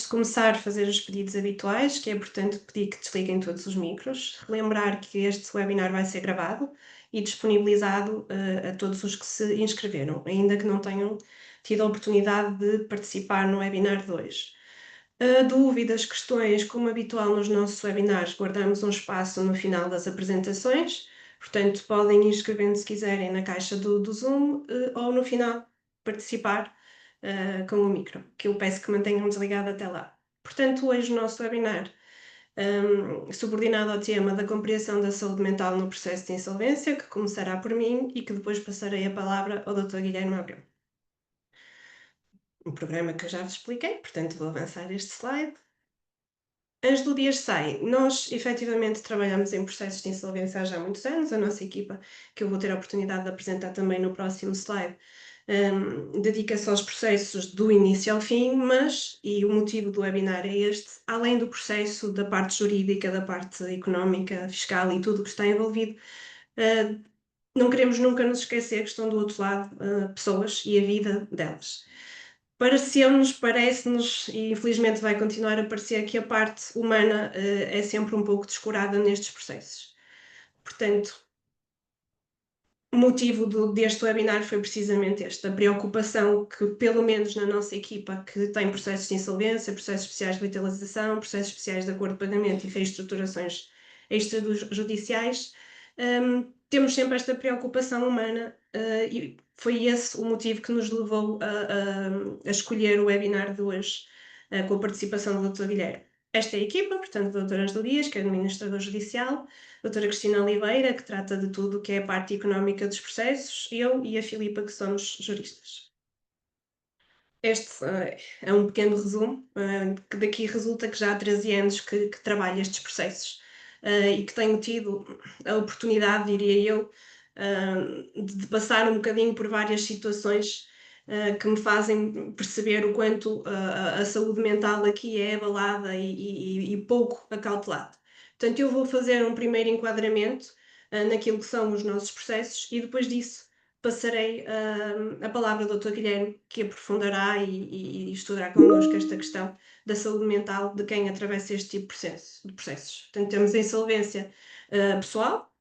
de começar, fazer os pedidos habituais, que é importante pedir que desliguem todos os micros, relembrar que este webinar vai ser gravado e disponibilizado a todos os que se inscreveram, ainda que não tenham tido a oportunidade de participar no webinar de hoje. Dúvidas, questões, como habitual nos nossos webinars, guardamos um espaço no final das apresentações, portanto podem ir escrevendo se quiserem na caixa do Zoom ou no final participar com o micro, que eu peço que mantenham desligado até lá. Portanto, hoje o nosso webinar, subordinado ao tema da compreensão da saúde mental no processo de insolvência, que começará por mim e que depois passarei a palavra ao Dr. Guilherme Abreu. Um programa que eu já vos expliquei, portanto vou avançar este slide. Antes do dia sai, nós efetivamente trabalhamos em processos de insolvência há já muitos anos, a nossa equipa, que eu vou ter a oportunidade de apresentar também no próximo slide, dedica-se aos processos do início ao fim, mas, e o motivo do webinar é este, além do processo da parte jurídica, da parte económica, fiscal e tudo o que está envolvido, não queremos nunca nos esquecer que estão do outro lado pessoas e a vida delas. Pareceu-nos, parece-nos, e infelizmente vai continuar a parecer, que a parte humana é sempre um pouco descurada nestes processos. Portanto, o motivo deste webinar foi precisamente este, a preocupação que, pelo menos na nossa equipa, que tem processos de insolvência, processos especiais de vitalização, processos especiais de acordo de pagamento e reestruturações extrajudiciais, temos sempre esta preocupação humana e foi esse o motivo que nos levou a escolher o webinar de hoje, com a participação do Dr. Guilherme. Esta é a equipa, portanto, do Dr. Ângelo Dias, que é administrador judicial, doutora Cristina Oliveira, que trata de tudo o que é a parte económica dos processos, eu e a Filipa, que somos juristas. Este é um pequeno resumo, que daqui resulta que já há 13 anos que trabalho estes processos e que tenho tido a oportunidade, diria eu, de passar um bocadinho por várias situações que me fazem perceber o quanto a saúde mental aqui é abalada e pouco acautelada. Portanto, eu vou fazer um primeiro enquadramento naquilo que são os nossos processos e depois disso passarei a palavra ao Dr. Guilherme, que aprofundará e estudará connosco esta questão da saúde mental de quem atravessa este tipo de processos. Portanto, temos a insolvência pessoal,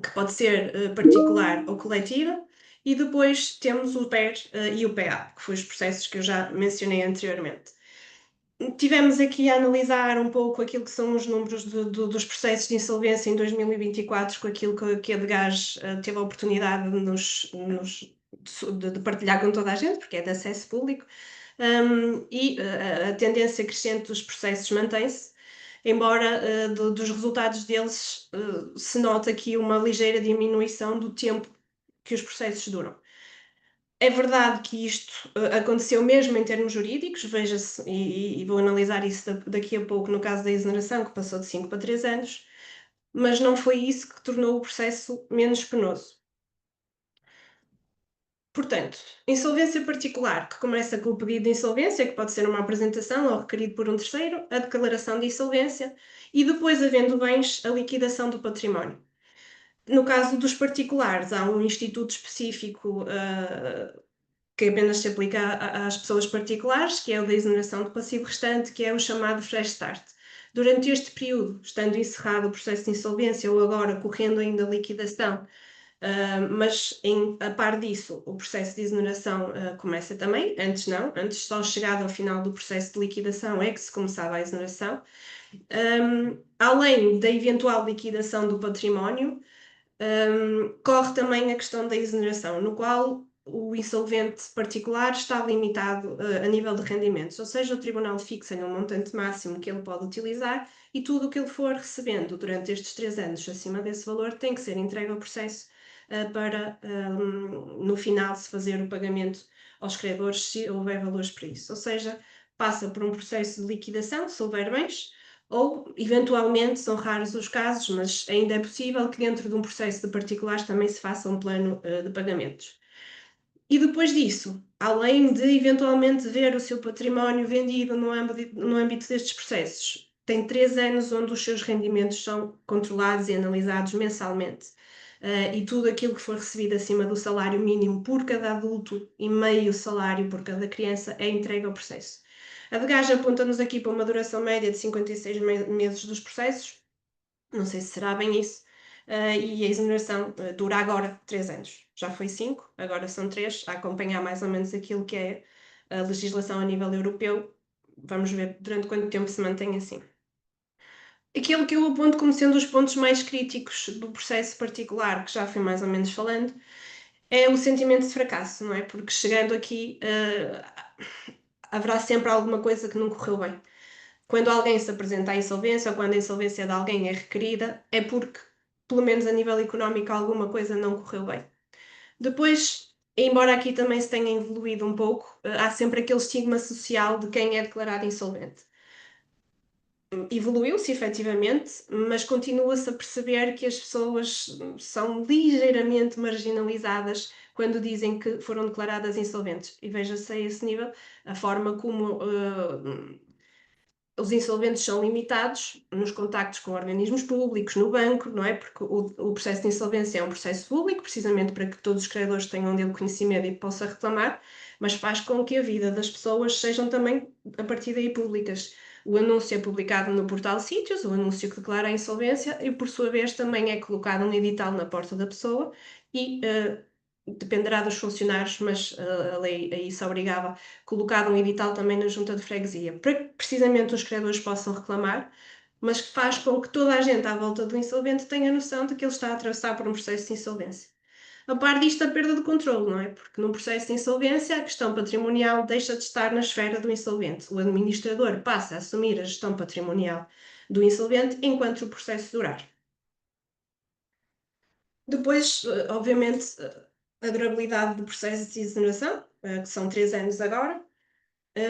que pode ser particular ou coletiva, e depois temos o PER e o PA, que foram os processos que eu já mencionei anteriormente. Tivemos aqui a analisar um pouco aquilo que são os números dos processos de insolvência em 2024, com aquilo que a Degage teve a oportunidade de partilhar com toda a gente, porque é de acesso público, e a tendência crescente dos processos mantém-se, embora dos resultados deles se note aqui uma ligeira diminuição do tempo que os processos duram. É verdade que isto aconteceu mesmo em termos jurídicos, veja-se, e vou analisar isso daqui a pouco no caso da exoneração, que passou de 5 para 3 anos, mas não foi isso que tornou o processo menos penoso. Portanto, insolvência particular, que começa com o pedido de insolvência, que pode ser uma apresentação ou requerido por um terceiro, a declaração de insolvência e depois, havendo bens, a liquidação do património. No caso dos particulares, há um instituto específico que apenas se aplica às pessoas particulares, que é o da exoneração do passivo restante, que é o chamado fresh start. Durante este período, estando encerrado o processo de insolvência ou agora correndo ainda a liquidação, mas a par disso, o processo de exoneração começa também, antes não, antes só chegado ao final do processo de liquidação é que se começava a exoneração. Além da eventual liquidação do património, corre também a questão da exoneração, no qual o insolvente particular está limitado a nível de rendimentos, ou seja, o tribunal fixa-lhe um montante máximo que ele pode utilizar e tudo o que ele for recebendo durante estes 3 anos acima desse valor tem que ser entregue ao processo para, no final, se fazer o pagamento aos credores, se houver valores para isso. Ou seja, passa por um processo de liquidação, se houver bens, ou, eventualmente, são raros os casos, mas ainda é possível que dentro de um processo de particulares também se faça um plano de pagamentos. E depois disso, além de eventualmente ver o seu património vendido no âmbito destes processos, tem 3 anos onde os seus rendimentos são controlados e analisados mensalmente. E tudo aquilo que for recebido acima do salário mínimo por cada adulto e meio salário por cada criança é entregue ao processo. A de gás aponta-nos aqui para uma duração média de 56 meses dos processos, não sei se será bem isso, e a exoneração dura agora 3 anos. Já foi 5, agora são 3, a acompanhar mais ou menos aquilo que é a legislação a nível europeu. Vamos ver durante quanto tempo se mantém assim. Aquilo que eu aponto como sendo os pontos mais críticos do processo particular, que já fui mais ou menos falando, é o sentimento de fracasso, não é? Porque chegando aqui, haverá sempre alguma coisa que não correu bem. Quando alguém se apresenta à insolvência ou quando a insolvência de alguém é requerida, é porque, pelo menos a nível económico, alguma coisa não correu bem. Depois, embora aqui também se tenha evoluído um pouco, há sempre aquele estigma social de quem é declarado insolvente. Evoluiu-se efetivamente, mas continua-se a perceber que as pessoas são ligeiramente marginalizadas quando dizem que foram declaradas insolventes. E veja-se a esse nível a forma como os insolventes são limitados nos contactos com organismos públicos, no banco, não é? Porque o processo de insolvência é um processo público, precisamente para que todos os credores tenham dele conhecimento e possam reclamar, mas faz com que a vida das pessoas sejam também, a partir daí, públicas. O anúncio é publicado no portal Sítios, o anúncio que declara a insolvência, e por sua vez também é colocado um edital na porta da pessoa e dependerá dos funcionários, mas a lei a isso obrigava, colocado um edital também na junta de freguesia, para que precisamente os credores possam reclamar, mas que faz com que toda a gente à volta do insolvente tenha noção de que ele está a atravessar por um processo de insolvência. A par disto, a perda de controle, não é? Porque num processo de insolvência, a questão patrimonial deixa de estar na esfera do insolvente. O administrador passa a assumir a gestão patrimonial do insolvente enquanto o processo durar. Depois, obviamente, a durabilidade do processo de exoneração, que são 3 anos agora,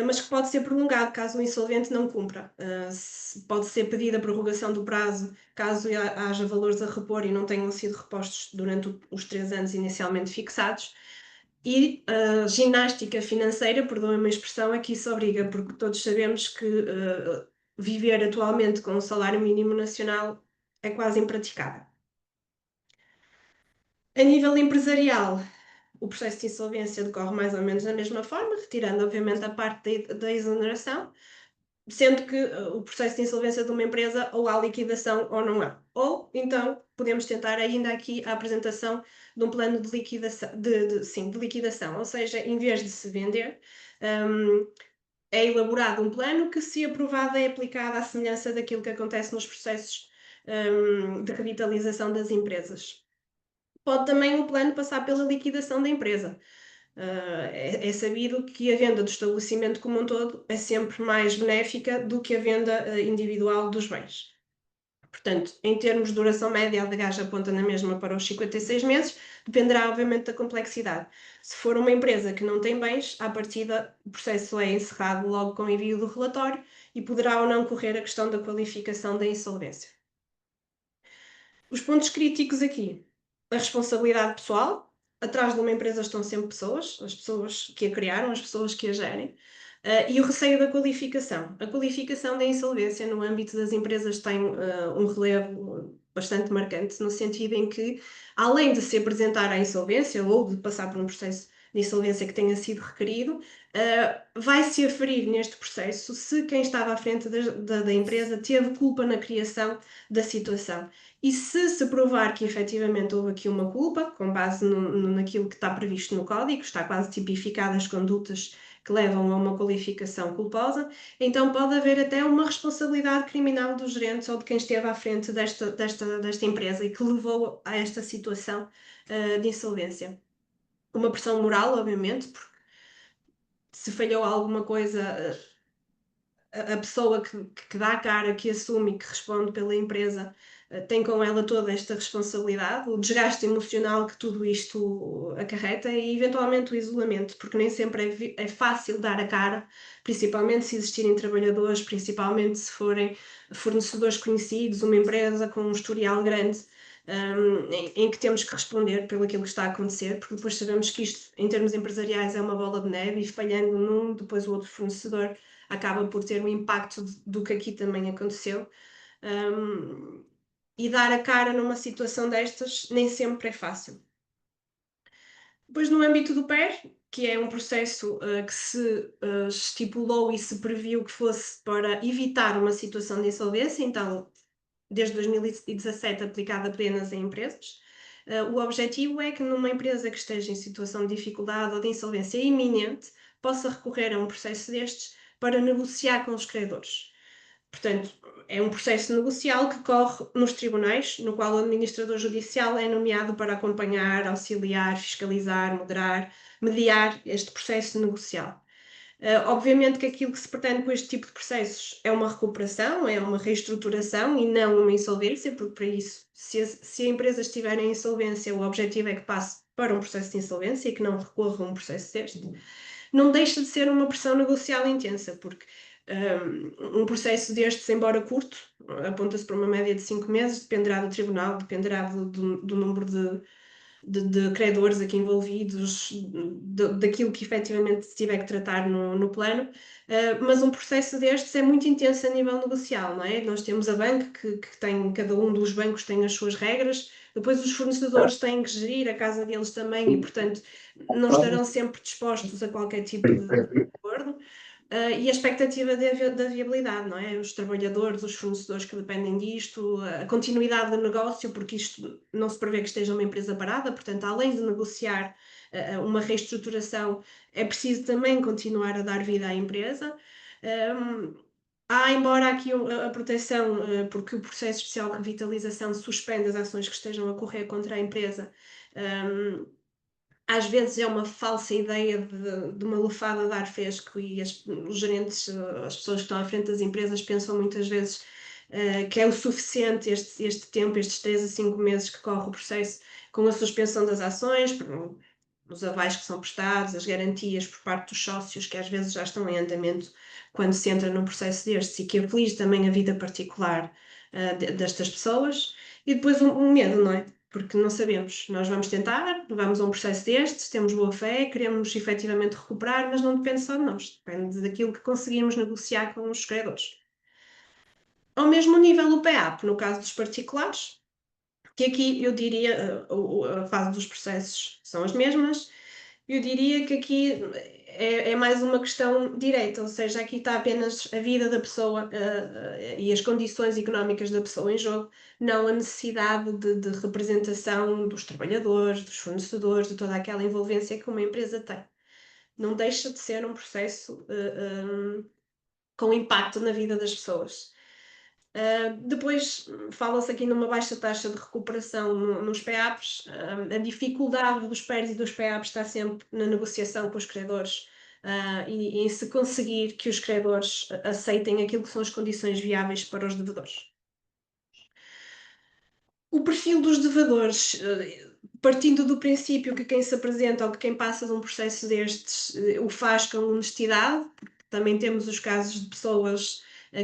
mas que pode ser prolongado caso o insolvente não cumpra. Pode ser pedida a prorrogação do prazo caso haja valores a repor e não tenham sido repostos durante os 3 anos inicialmente fixados. E a ginástica financeira, perdoem-me a expressão, é que isso obriga, porque todos sabemos que viver atualmente com um salário mínimo nacional é quase impraticável. A nível empresarial, o processo de insolvência decorre mais ou menos da mesma forma, retirando, obviamente, a parte da exoneração, sendo que o processo de insolvência de uma empresa ou há liquidação ou não há. Ou, então, podemos tentar ainda aqui a apresentação de um plano de liquidação, sim, de liquidação, ou seja, em vez de se vender, é elaborado um plano que, se aprovado, é aplicado à semelhança daquilo que acontece nos processos de revitalização das empresas. Pode também o plano passar pela liquidação da empresa. É sabido que a venda do estabelecimento como um todo é sempre mais benéfica do que a venda individual dos bens. Portanto, em termos de duração média, a de gás aponta na mesma para os 56 meses, dependerá obviamente da complexidade. Se for uma empresa que não tem bens, à partida o processo é encerrado logo com o envio do relatório e poderá ou não correr a questão da qualificação da insolvência. Os pontos críticos aqui: a responsabilidade pessoal. Atrás de uma empresa estão sempre pessoas, as pessoas que a criaram, as pessoas que a gerem, e o receio da qualificação. A qualificação da insolvência no âmbito das empresas tem um relevo bastante marcante, no sentido em que, além de se apresentar à insolvência ou de passar por um processo de insolvência que tenha sido requerido, vai-se aferir neste processo se quem estava à frente da empresa teve culpa na criação da situação. E se provar que efetivamente houve aqui uma culpa, com base naquilo que está previsto no código, está quase tipificado as condutas que levam a uma qualificação culposa, então pode haver até uma responsabilidade criminal dos gerentes ou de quem esteve à frente desta empresa e que levou a esta situação de insolvência. Uma pressão moral, obviamente, porque se falhou alguma coisa, a pessoa que dá a cara, que assume e que responde pela empresa, tem com ela toda esta responsabilidade, o desgaste emocional que tudo isto acarreta e eventualmente o isolamento, porque nem sempre é fácil dar a cara, principalmente se existirem trabalhadores, principalmente se forem fornecedores conhecidos, uma empresa com um historial grande. Em que temos que responder pelo aquilo que está a acontecer, porque depois sabemos que isto, em termos empresariais, é uma bola de neve e falhando num, depois o outro fornecedor acaba por ter um impacto do que aqui também aconteceu. E dar a cara numa situação destas nem sempre é fácil. Depois, no âmbito do PER, que é um processo que se estipulou e se previu que fosse para evitar uma situação de insolvência, então, desde 2017, aplicado apenas em empresas. O objetivo é que numa empresa que esteja em situação de dificuldade ou de insolvência iminente, possa recorrer a um processo destes para negociar com os credores. Portanto, é um processo negocial que corre nos tribunais, no qual o administrador judicial é nomeado para acompanhar, auxiliar, fiscalizar, moderar, mediar este processo negocial. Obviamente que aquilo que se pretende com este tipo de processos é uma recuperação, é uma reestruturação e não uma insolvência, porque para isso, se a empresa estiver em insolvência, o objetivo é que passe para um processo de insolvência e que não recorra a um processo deste. Não deixa de ser uma pressão negocial intensa, porque um processo destes, embora curto, aponta-se para uma média de 5 meses, dependerá do tribunal, dependerá do número de credores aqui envolvidos, daquilo que efetivamente se tiver que tratar no plano, mas um processo destes é muito intenso a nível negocial, não é? Nós temos a banca que tem, cada um dos bancos tem as suas regras, depois os fornecedores têm que gerir a casa deles também e, portanto, não estarão sempre dispostos a qualquer tipo de acordo. E a expectativa da viabilidade, não é? Os trabalhadores, os fornecedores que dependem disto, a continuidade do negócio, porque isto não se prevê que esteja uma empresa parada, portanto, além de negociar uma reestruturação, é preciso também continuar a dar vida à empresa. Há, embora aqui a proteção, porque o processo especial de revitalização suspende as ações que estejam a correr contra a empresa, às vezes é uma falsa ideia de uma lufada de ar fresco e os gerentes, as pessoas que estão à frente das empresas pensam muitas vezes que é o suficiente este tempo, estes 3 a 5 meses que corre o processo com a suspensão das ações, os avais que são prestados, as garantias por parte dos sócios que às vezes já estão em andamento quando se entra num processo destes e que aflige também a vida particular destas pessoas. E depois um medo, não é? Porque não sabemos. Nós vamos tentar, vamos a um processo destes, temos boa fé, queremos efetivamente recuperar, mas não depende só de nós, depende daquilo que conseguimos negociar com os credores. Ao mesmo nível, o PEAP, no caso dos particulares, que aqui eu diria, a fase dos processos são as mesmas, eu diria que aqui é mais uma questão direita, ou seja, aqui está apenas a vida da pessoa e as condições económicas da pessoa em jogo, não a necessidade de representação dos trabalhadores, dos fornecedores, de toda aquela envolvência que uma empresa tem. Não deixa de ser um processo com impacto na vida das pessoas. Depois fala-se aqui numa baixa taxa de recuperação nos PEAPs. A dificuldade dos PERs e dos PEAPs está sempre na negociação com os credores e em se conseguir que os credores aceitem aquilo que são as condições viáveis para os devedores. O perfil dos devedores, partindo do princípio que quem se apresenta ou que quem passa de um processo destes o faz com honestidade, porque também temos os casos de pessoas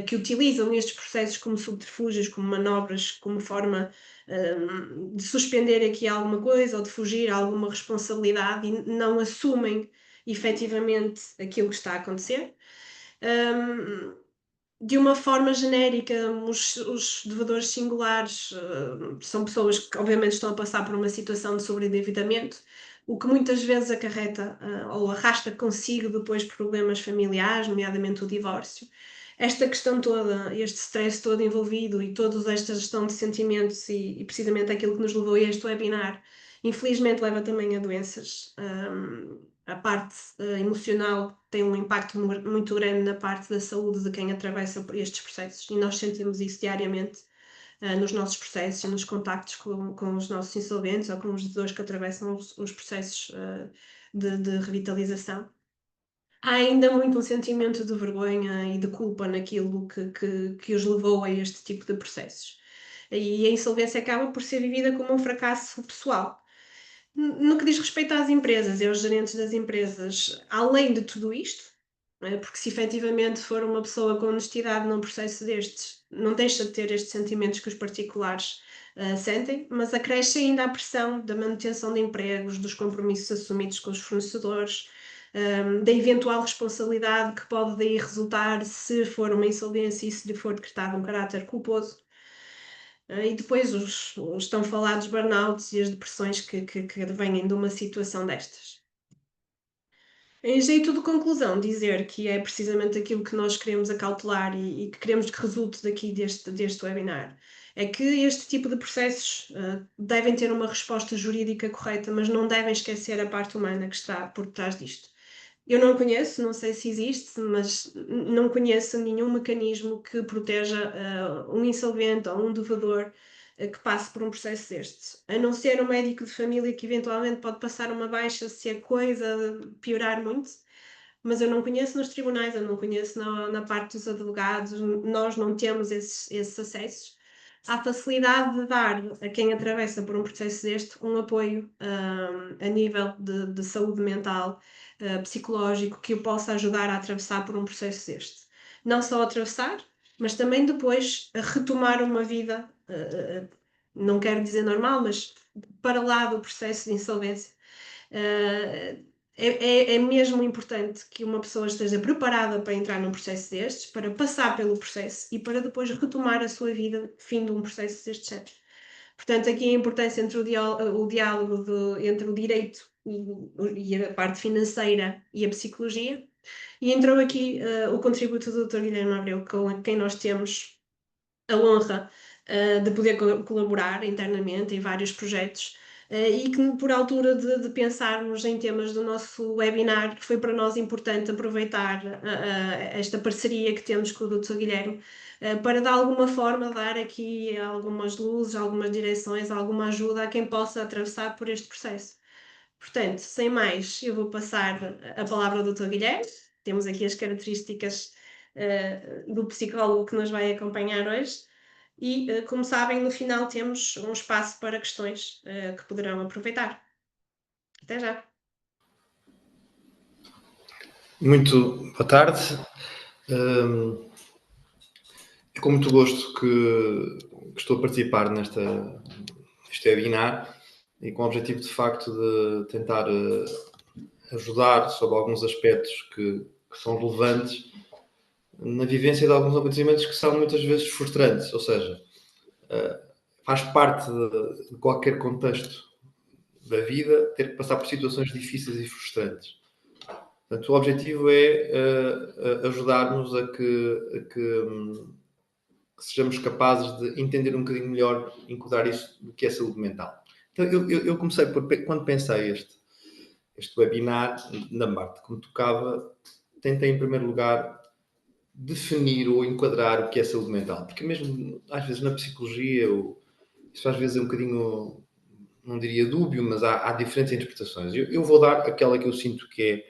que utilizam estes processos como subterfúgios, como manobras, como forma de suspender aqui alguma coisa ou de fugir a alguma responsabilidade e não assumem efetivamente aquilo que está a acontecer. De uma forma genérica, os devedores singulares são pessoas que, obviamente, estão a passar por uma situação de sobreendividamento, o que muitas vezes acarreta ou arrasta consigo depois problemas familiares, nomeadamente o divórcio. Esta questão toda, este stress todo envolvido e toda esta gestão de sentimentos e precisamente aquilo que nos levou a este webinar, infelizmente leva também a doenças. A parte emocional tem um impacto muito grande na parte da saúde de quem atravessa por estes processos e nós sentimos isso diariamente nos nossos processos e nos contactos com os nossos insolventes ou com os devedores que atravessam os processos de revitalização. Há ainda muito um sentimento de vergonha e de culpa naquilo que os levou a este tipo de processos. E a insolvência acaba por ser vivida como um fracasso pessoal. No que diz respeito às empresas e aos gerentes das empresas, além de tudo isto, porque se efetivamente for uma pessoa com honestidade num processo destes, não deixa de ter estes sentimentos que os particulares sentem, mas acresce ainda a pressão da manutenção de empregos, dos compromissos assumidos com os fornecedores, da eventual responsabilidade que pode daí resultar se for uma insolvência e se lhe for decretado um caráter culposo. E depois os tão falados burnouts e as depressões que advêm de uma situação destas. Em jeito de conclusão, dizer que é precisamente aquilo que nós queremos acautelar e que queremos que resulte daqui deste webinar, é que este tipo de processos devem ter uma resposta jurídica correta, mas não devem esquecer a parte humana que está por trás disto. Eu não conheço, não sei se existe, mas não conheço nenhum mecanismo que proteja um insolvente ou um devedor que passe por um processo destes. A não ser um médico de família que eventualmente pode passar uma baixa se a coisa piorar muito, mas eu não conheço nos tribunais, eu não conheço na parte dos advogados, nós não temos esses acessos. Há facilidade de dar a quem atravessa por um processo deste um apoio a nível de saúde mental, psicológico, que o possa ajudar a atravessar por um processo deste. Não só atravessar, mas também depois a retomar uma vida, não quero dizer normal, mas para lá do processo de insolvência. É mesmo importante que uma pessoa esteja preparada para entrar num processo destes, para passar pelo processo e para depois retomar a sua vida, fim de um processo destes géneros. Portanto, aqui a importância entre o diálogo entre o direito e a parte financeira e a psicologia. E entrou aqui o contributo do Dr. Guilherme Abreu, com quem nós temos a honra de poder colaborar internamente em vários projetos e que por altura de pensarmos em temas do nosso webinar, foi para nós importante aproveitar esta parceria que temos com o Dr. Guilherme para de alguma forma dar aqui algumas luzes, algumas direções, alguma ajuda a quem possa atravessar por este processo. Portanto, sem mais, eu vou passar a palavra ao Dr. Guilherme. Temos aqui as características do psicólogo que nos vai acompanhar hoje. E, como sabem, no final temos um espaço para questões que poderão aproveitar. Até já. Muito boa tarde. É com muito gosto que estou a participar neste webinar e com o objetivo, de facto, de tentar ajudar sobre alguns aspectos que são relevantes na vivência de alguns acontecimentos que são muitas vezes frustrantes, ou seja, faz parte de qualquer contexto da vida ter que passar por situações difíceis e frustrantes. Portanto, o objetivo é ajudar-nos a que sejamos capazes de entender um bocadinho melhor, enquadrar isso do que é saúde mental. Então, eu comecei quando pensei este webinar, na parte que me tocava, tentei, em primeiro lugar, definir ou enquadrar o que é saúde mental. Porque mesmo, às vezes, na psicologia, isso às vezes é um bocadinho, não diria dúbio, mas há diferentes interpretações. Eu vou dar aquela que eu sinto que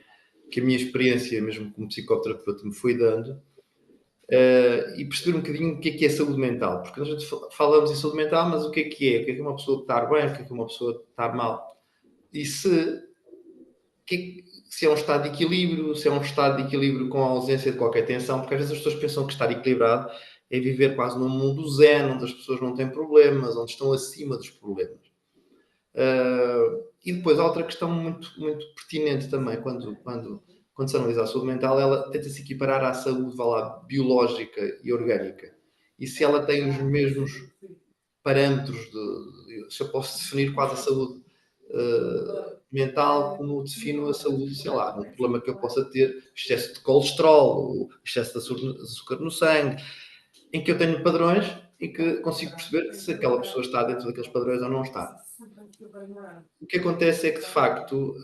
a minha experiência, mesmo como psicoterapeuta, me foi dando, e perceber um bocadinho o que é saúde mental. Porque nós falamos em saúde mental, mas o que é? O que é uma pessoa estar bem? O que é uma pessoa estar mal? E se é um estado de equilíbrio, se é um estado de equilíbrio com a ausência de qualquer tensão, porque às vezes as pessoas pensam que estar equilibrado é viver quase num mundo zen, onde as pessoas não têm problemas, onde estão acima dos problemas. E depois há outra questão muito, muito pertinente também, quando se analisa a saúde mental, ela tenta se equiparar à saúde, vá lá, biológica e orgânica. E se ela tem os mesmos parâmetros, se eu posso definir quase a saúde mental como defino a saúde, sei lá, um problema que eu possa ter, excesso de colesterol, excesso de açúcar no sangue, em que eu tenho padrões e que consigo perceber que se aquela pessoa está dentro daqueles padrões ou não está. O que acontece é que, de facto,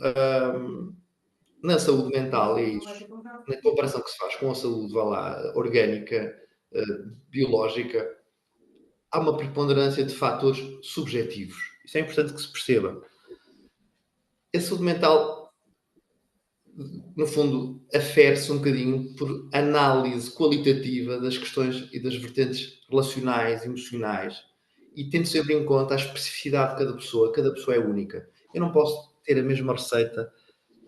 na saúde mental, é isso, na comparação que se faz com a saúde, vá lá, orgânica, biológica, há uma preponderância de fatores subjetivos. Isso é importante que se perceba. A saúde mental, no fundo, afere-se um bocadinho por análise qualitativa das questões e das vertentes relacionais, emocionais, e tendo sempre em conta a especificidade de cada pessoa é única. Eu não posso ter a mesma receita,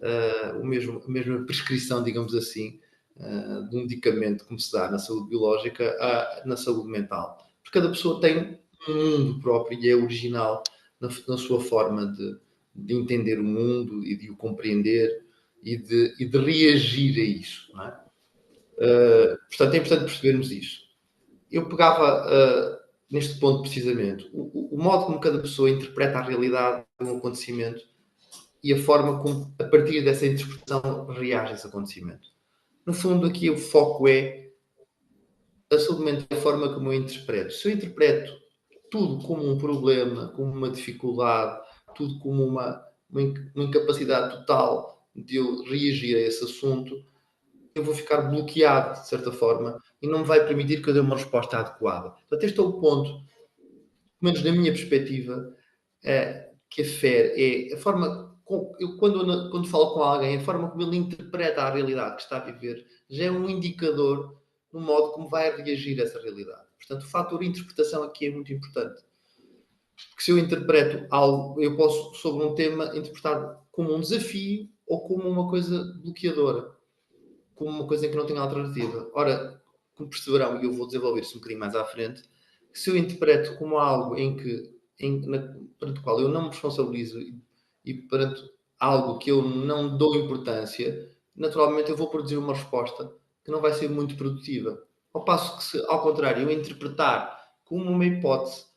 a mesma prescrição, digamos assim, de um medicamento como se dá na saúde biológica na saúde mental. Porque cada pessoa tem um mundo próprio e é original na sua forma de entender o mundo e de o compreender e de reagir a isso. Não é? Portanto, é importante percebermos isso. Eu pegava neste ponto precisamente. O modo como cada pessoa interpreta a realidade de um acontecimento e a forma como, a partir dessa interpretação, reage a esse acontecimento. No fundo, aqui o foco é a saúde mental, a forma como eu interpreto. Se eu interpreto tudo como um problema, como uma dificuldade, tudo como uma incapacidade total de eu reagir a esse assunto, eu vou ficar bloqueado, de certa forma, e não me vai permitir que eu dê uma resposta adequada. Portanto, este é o ponto, pelo menos na minha perspectiva, que afere, é a forma, quando falo com alguém, a forma como ele interpreta a realidade que está a viver, já é um indicador do modo como vai reagir a essa realidade. Portanto, o fator interpretação aqui é muito importante. Porque se eu interpreto algo, eu posso, sobre um tema, interpretar como um desafio ou como uma coisa bloqueadora, como uma coisa em que não tenho alternativa. Ora, como perceberão, e eu vou desenvolver isso um bocadinho mais à frente, se eu interpreto como algo perante o qual eu não me responsabilizo e perante algo que eu não dou importância, naturalmente eu vou produzir uma resposta que não vai ser muito produtiva. Ao passo que, se, ao contrário, eu interpretar como uma hipótese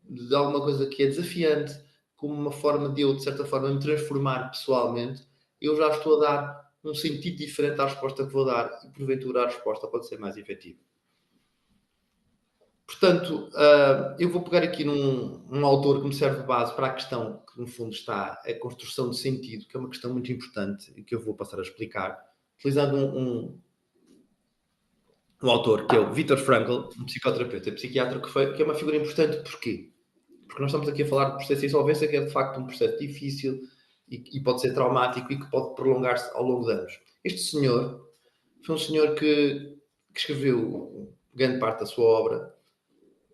de alguma coisa que é desafiante, como uma forma de eu, de certa forma, me transformar pessoalmente, eu já estou a dar um sentido diferente à resposta que vou dar e, porventura, a resposta pode ser mais efetiva. Portanto, eu vou pegar aqui num autor que me serve de base para a questão que, no fundo, está a construção de sentido, que é uma questão muito importante e que eu vou passar a explicar, utilizando um autor que é o Viktor Frankl, um psicoterapeuta e psiquiatra, que é uma figura importante. Porquê? Porque nós estamos aqui a falar de processo de insolvência, que é de facto um processo difícil e pode ser traumático e que pode prolongar-se ao longo de anos. Este senhor foi um senhor que escreveu grande parte da sua obra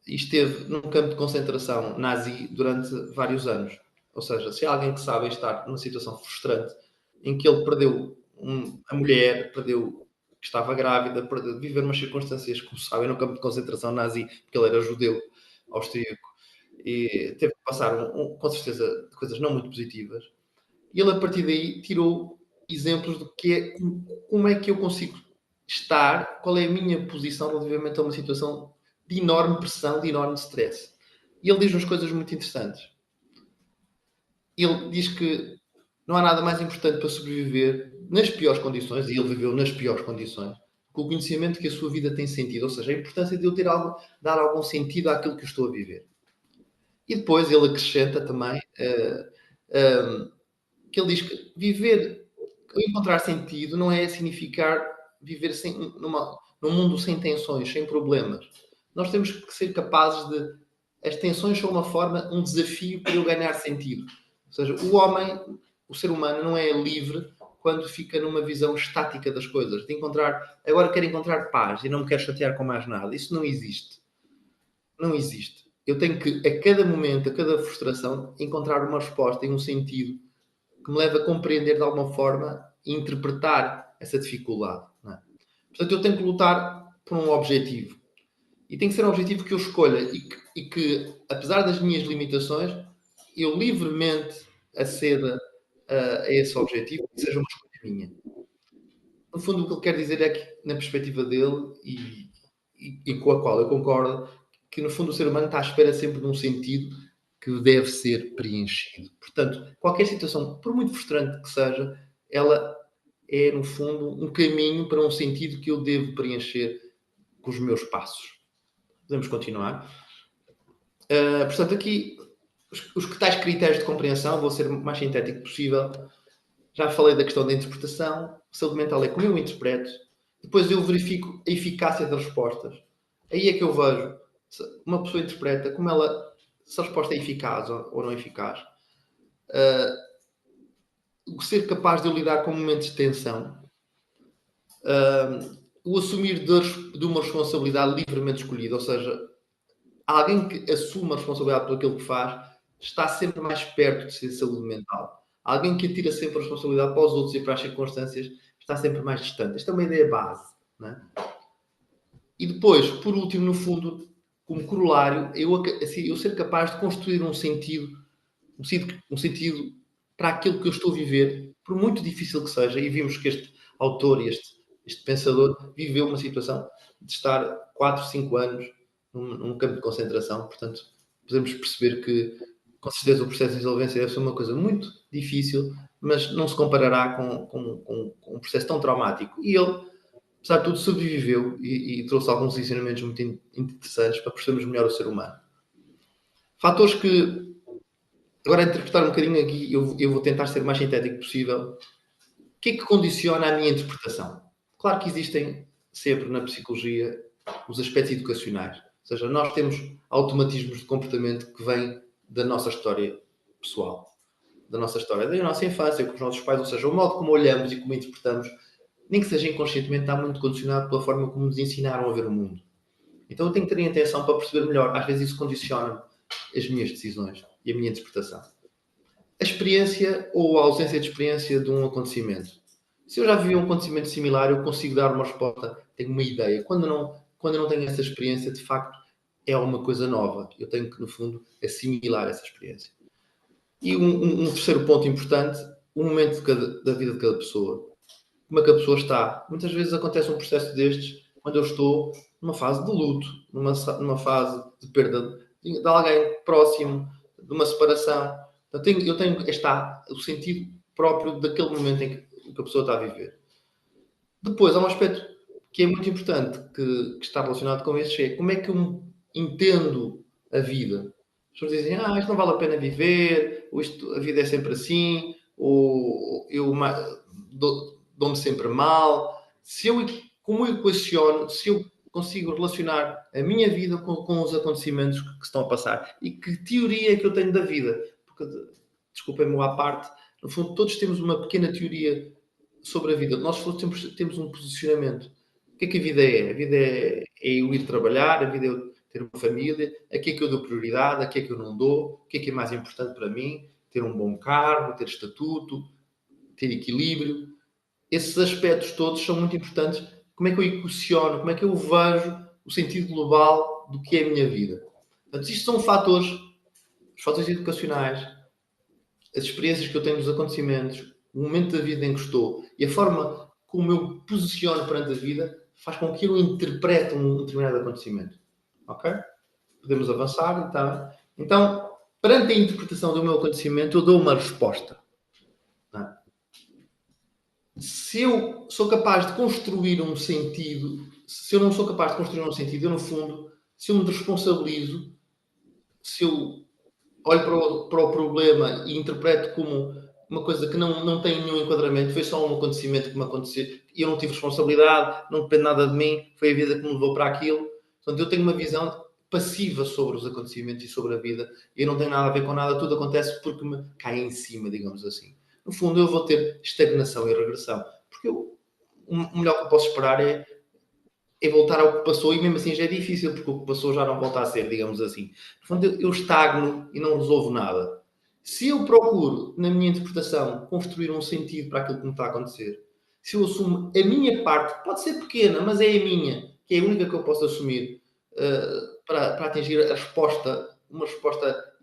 e esteve num campo de concentração nazi durante vários anos. Ou seja, se há alguém que sabe estar numa situação frustrante em que ele perdeu a mulher, perdeu que estava grávida, perdeu de viver umas circunstâncias, como sabem, no campo de concentração nazi, porque ele era judeu austríaco, e teve que passar, com certeza, coisas não muito positivas. E ele, a partir daí, tirou exemplos do que é, como é que eu consigo estar, qual é a minha posição relativamente a uma situação de enorme pressão, de enorme stress. E ele diz-nos coisas muito interessantes. Ele diz que não há nada mais importante para sobreviver nas piores condições, e ele viveu nas piores condições, com o conhecimento que a sua vida tem sentido, ou seja, a importância de eu ter dar algum sentido àquilo que eu estou a viver. E depois ele acrescenta também que ele diz que viver, encontrar sentido não é significar viver num mundo sem tensões, sem problemas. Nós temos que ser capazes de... As tensões são uma forma, um desafio para eu ganhar sentido. Ou seja, o homem, o ser humano, não é livre quando fica numa visão estática das coisas. De encontrar... Agora quero encontrar paz e não me quero chatear com mais nada. Isso não existe. Não existe. Eu tenho que, a cada momento, a cada frustração, encontrar uma resposta e um sentido que me leva a compreender de alguma forma e interpretar essa dificuldade. Não é? Portanto, eu tenho que lutar por um objetivo. E tem que ser um objetivo que eu escolha e que, apesar das minhas limitações, eu livremente aceda a esse objetivo, que seja uma escolha minha. No fundo, o que ele quer dizer é que, na perspectiva dele, e com a qual eu concordo, que no fundo o ser humano está à espera sempre de um sentido que deve ser preenchido. Portanto, qualquer situação, por muito frustrante que seja, ela é, no fundo, um caminho para um sentido que eu devo preencher com os meus passos. Podemos continuar. Portanto, aqui, os tais critérios de compreensão, vou ser o mais sintético possível. Já falei da questão da interpretação. Saúde mental é como eu interpreto. Depois eu verifico a eficácia das respostas. Aí é que eu vejo se uma pessoa interpreta como se a resposta é eficaz ou não é eficaz. Ser capaz de eu lidar com momentos de tensão. O assumir de uma responsabilidade livremente escolhida. Ou seja, alguém que assume a responsabilidade por aquilo que faz está sempre mais perto de ser saúde mental. Alguém que atira sempre a responsabilidade para os outros e para as circunstâncias está sempre mais distante. Esta é uma ideia base. Não é? E depois, por último, no fundo, como corolário, eu ser capaz de construir um sentido para aquilo que eu estou a viver, por muito difícil que seja, e vimos que este autor, este pensador, viveu uma situação de estar 4, 5 anos num campo de concentração. Portanto, podemos perceber que, com certeza, o processo de insolvência deve ser uma coisa muito difícil, mas não se comparará com um processo tão traumático. E ele, apesar de tudo, sobreviveu e trouxe alguns ensinamentos muito interessantes para percebermos melhor o ser humano. Fatores que, agora a interpretar um bocadinho aqui, eu vou tentar ser o mais sintético possível. O que é que condiciona a minha interpretação? Claro que existem sempre na psicologia os aspectos educacionais. Ou seja, nós temos automatismos de comportamento que vêm da nossa história pessoal, da nossa história, da nossa infância, com os nossos pais, ou seja, o modo como olhamos e como interpretamos, nem que seja inconscientemente, está muito condicionado pela forma como nos ensinaram a ver o mundo. Então eu tenho que ter atenção para perceber melhor. Às vezes isso condiciona as minhas decisões e a minha interpretação. A experiência ou a ausência de experiência de um acontecimento. Se eu já vivi um acontecimento similar, eu consigo dar uma resposta, tenho uma ideia. Quando eu não tenho essa experiência, de facto, é alguma coisa nova. Eu tenho que, no fundo, assimilar essa experiência. E um terceiro ponto importante, o momento da vida de cada pessoa. Como é que a pessoa está? Muitas vezes acontece um processo destes quando eu estou numa fase de luto, numa fase de perda de alguém próximo, de uma separação. Eu tenho o sentido próprio daquele momento em que a pessoa está a viver. Depois, há um aspecto que é muito importante, que está relacionado com este, é como é que eu entendo a vida. As pessoas dizem, isto não vale a pena viver, ou a vida é sempre assim, ou eu dou-me sempre mal. Como eu equaciono, se eu consigo relacionar a minha vida com os acontecimentos que estão a passar, e que teoria é que eu tenho da vida, porque, desculpem-me à parte, no fundo todos temos uma pequena teoria sobre a vida. Nós temos um posicionamento. O que é que a vida é? A vida é eu ir trabalhar, a vida é eu ter uma família, a que é que eu dou prioridade, a que é que eu não dou, o que é mais importante para mim, ter um bom cargo, ter estatuto, ter equilíbrio. Esses aspectos todos são muito importantes. Como é que eu equaciono, como é que eu vejo o sentido global do que é a minha vida? Portanto, isto são fatores, os fatores educacionais, as experiências que eu tenho nos acontecimentos, o momento da vida em que estou e a forma como eu posiciono perante a vida faz com que eu interprete um determinado acontecimento. Ok? Podemos avançar, então. Então, perante a interpretação do meu acontecimento, eu dou uma resposta. Não é? Se eu sou capaz de construir um sentido, se eu não sou capaz de construir um sentido, eu, no fundo, se eu me desresponsabilizo, se eu olho para o problema e interpreto como uma coisa que não tem nenhum enquadramento, foi só um acontecimento que me aconteceu, e eu não tive responsabilidade, não depende nada de mim, foi a vida que me levou para aquilo. Portanto, eu tenho uma visão passiva sobre os acontecimentos e sobre a vida, e eu não tenho nada a ver com nada, tudo acontece porque me cai em cima, digamos assim. No fundo, eu vou ter estagnação e regressão, porque o melhor que eu posso esperar é voltar ao que passou, e mesmo assim já é difícil, porque o que passou já não volta a ser, digamos assim. No fundo, eu estagno e não resolvo nada. Se eu procuro, na minha interpretação, construir um sentido para aquilo que me está a acontecer, se eu assumo a minha parte, que pode ser pequena, mas é a minha, que é a única que eu posso assumir para atingir a resposta, uma resposta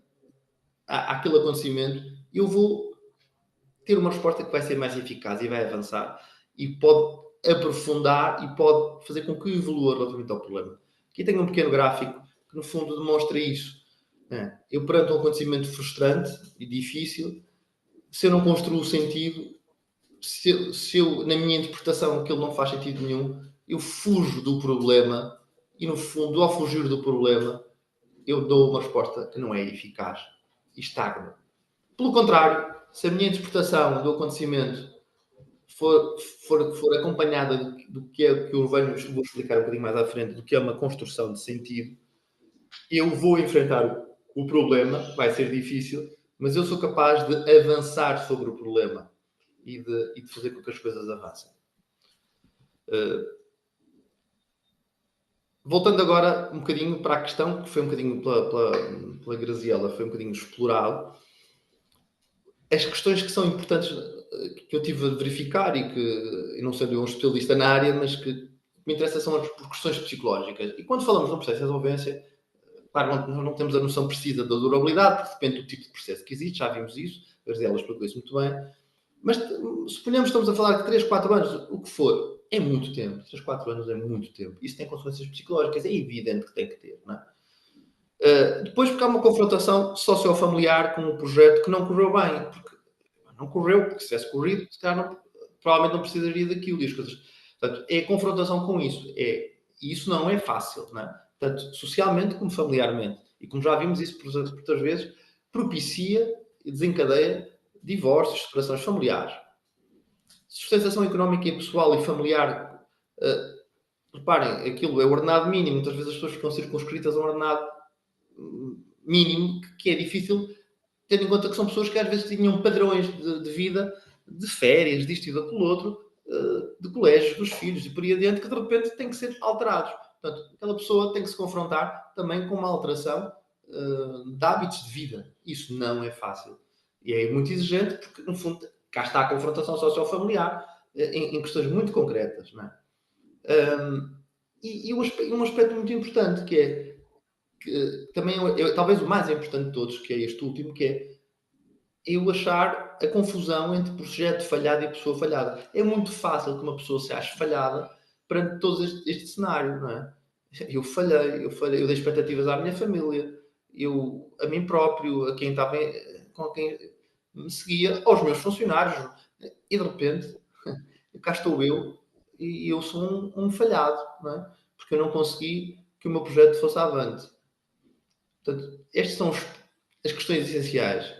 àquele acontecimento, eu vou ter uma resposta que vai ser mais eficaz e vai avançar e pode aprofundar e pode fazer com que eu evolua relativamente ao problema. Aqui tenho um pequeno gráfico que, no fundo, demonstra isso. Eu, perante um acontecimento frustrante e difícil, se eu não construo sentido, se eu, na minha interpretação, aquilo não faz sentido nenhum, eu fujo do problema e, no fundo, ao fugir do problema, eu dou uma resposta que não é eficaz e estagno. Pelo contrário, se a minha interpretação do acontecimento for acompanhada do que é que eu vou explicar um bocadinho mais à frente, do que é uma construção de sentido, eu vou enfrentar o problema, vai ser difícil, mas eu sou capaz de avançar sobre o problema e de fazer com que as coisas avancem. Voltando agora um bocadinho para a questão, que foi um bocadinho pela Graziela, foi um bocadinho explorado, as questões que são importantes, que eu tive a verificar e que, eu não sendo eu um especialista na área, mas que me interessa são as questões psicológicas. E quando falamos de um processo de resolvência, claro, não temos a noção precisa da durabilidade, porque depende do tipo de processo que existe, já vimos isso, a Graziela explicou isso muito bem. Mas suponhamos que estamos a falar de 3, 4 anos, o que for, é muito tempo. 3, 4 anos é muito tempo. Isso tem consequências psicológicas, é evidente que tem que ter, não é? Depois porque há uma confrontação sociofamiliar com um projeto que não correu bem, porque não correu, porque se tivesse corrido, se calhar provavelmente não precisaria daquilo e as coisas. Portanto, é a confrontação com isso. E isso não é fácil, não é? Tanto socialmente como familiarmente. E como já vimos isso por muitas vezes, propicia e desencadeia divórcios, separações familiares. Sustentação económica e pessoal e familiar, reparem, aquilo é o ordenado mínimo. Muitas vezes as pessoas ficam circunscritas a um ordenado mínimo que é difícil, tendo em conta que são pessoas que às vezes tinham padrões de vida, de férias, disto e daquilo outro, de colégios dos filhos e por aí adiante, que de repente têm que ser alterados. Portanto, aquela pessoa tem que se confrontar também com uma alteração de hábitos de vida. Isso não é fácil. E é muito exigente porque, no fundo, cá está a confrontação sociofamiliar em questões muito concretas. Não é? E um aspecto muito importante que também é talvez o mais importante de todos, que é este último, que é eu achar a confusão entre projeto falhado e pessoa falhada. É muito fácil que uma pessoa se ache falhada perante todo este cenário, não é? Eu falhei, eu dei expectativas à minha família, a mim próprio, a quem estava, com quem me seguia, aos meus funcionários, e de repente, cá estou eu, e eu sou um falhado, não é? Porque eu não consegui que o meu projeto fosse avante. Portanto, estas são as questões essenciais.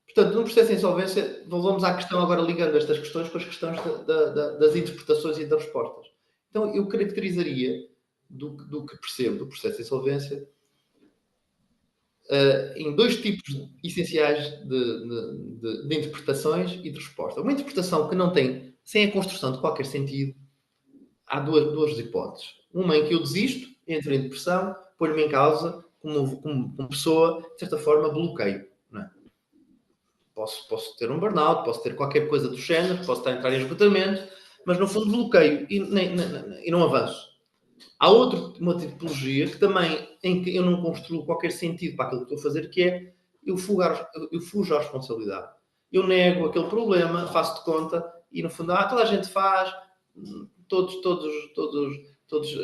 Portanto, num processo de insolvência, volvamos à questão agora ligando estas questões com as questões das interpretações e das respostas. Então, eu caracterizaria do que percebo do processo de insolvência em dois tipos essenciais de interpretações e de resposta. Uma interpretação que não tem, sem a construção de qualquer sentido, há duas hipóteses. Uma em que eu desisto, entro em depressão, ponho-me em causa como pessoa, de certa forma, bloqueio. Não é? Posso ter um burnout, posso ter qualquer coisa do género, posso estar a entrar em esgotamento, mas no fundo bloqueio e não avanço. Há uma tipologia que também, em que eu não construo qualquer sentido para aquilo que estou a fazer, que é eu fujo à responsabilidade. Eu nego aquele problema, faço de conta e no fundo, toda a gente faz, todos,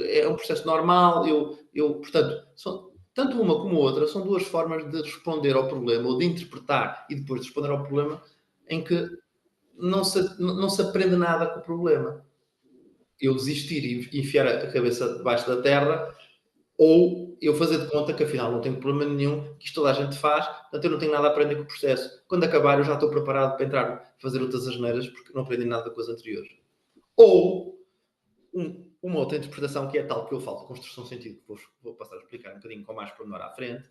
é um processo normal, portanto, tanto uma como outra são duas formas de responder ao problema ou de interpretar e depois de responder ao problema em que não se aprende nada com o problema. Eu desistir e enfiar a cabeça debaixo da terra ou eu fazer de conta que afinal não tenho problema nenhum, que isto toda a gente faz, portanto eu não tenho nada a aprender com o processo. Quando acabar eu já estou preparado para entrar, fazer outras asneiras porque não aprendi nada com as anteriores. Ou uma outra interpretação que é tal que eu falo de construção de sentido, que vou passar a explicar um bocadinho com mais pormenor à frente.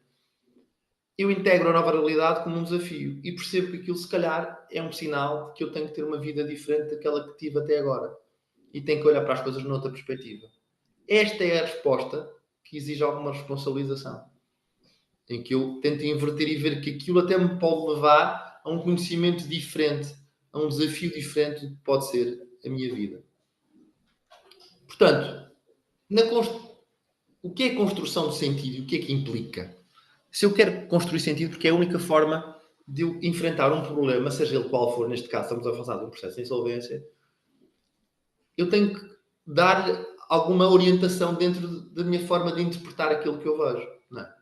Eu integro a nova realidade como um desafio e percebo que aquilo se calhar é um sinal de que eu tenho que ter uma vida diferente daquela que tive até agora e tenho que olhar para as coisas noutra perspectiva. Esta é a resposta que exige alguma responsabilização, em que eu tento inverter e ver que aquilo até me pode levar a um conhecimento diferente, a um desafio diferente do que pode ser a minha vida. Portanto, o que é construção de sentido e o que é que implica? Se eu quero construir sentido, porque é a única forma de eu enfrentar um problema, seja ele qual for, neste caso estamos a falar de um processo de insolvência, eu tenho que dar alguma orientação dentro da minha forma de interpretar aquilo que eu vejo. Não é?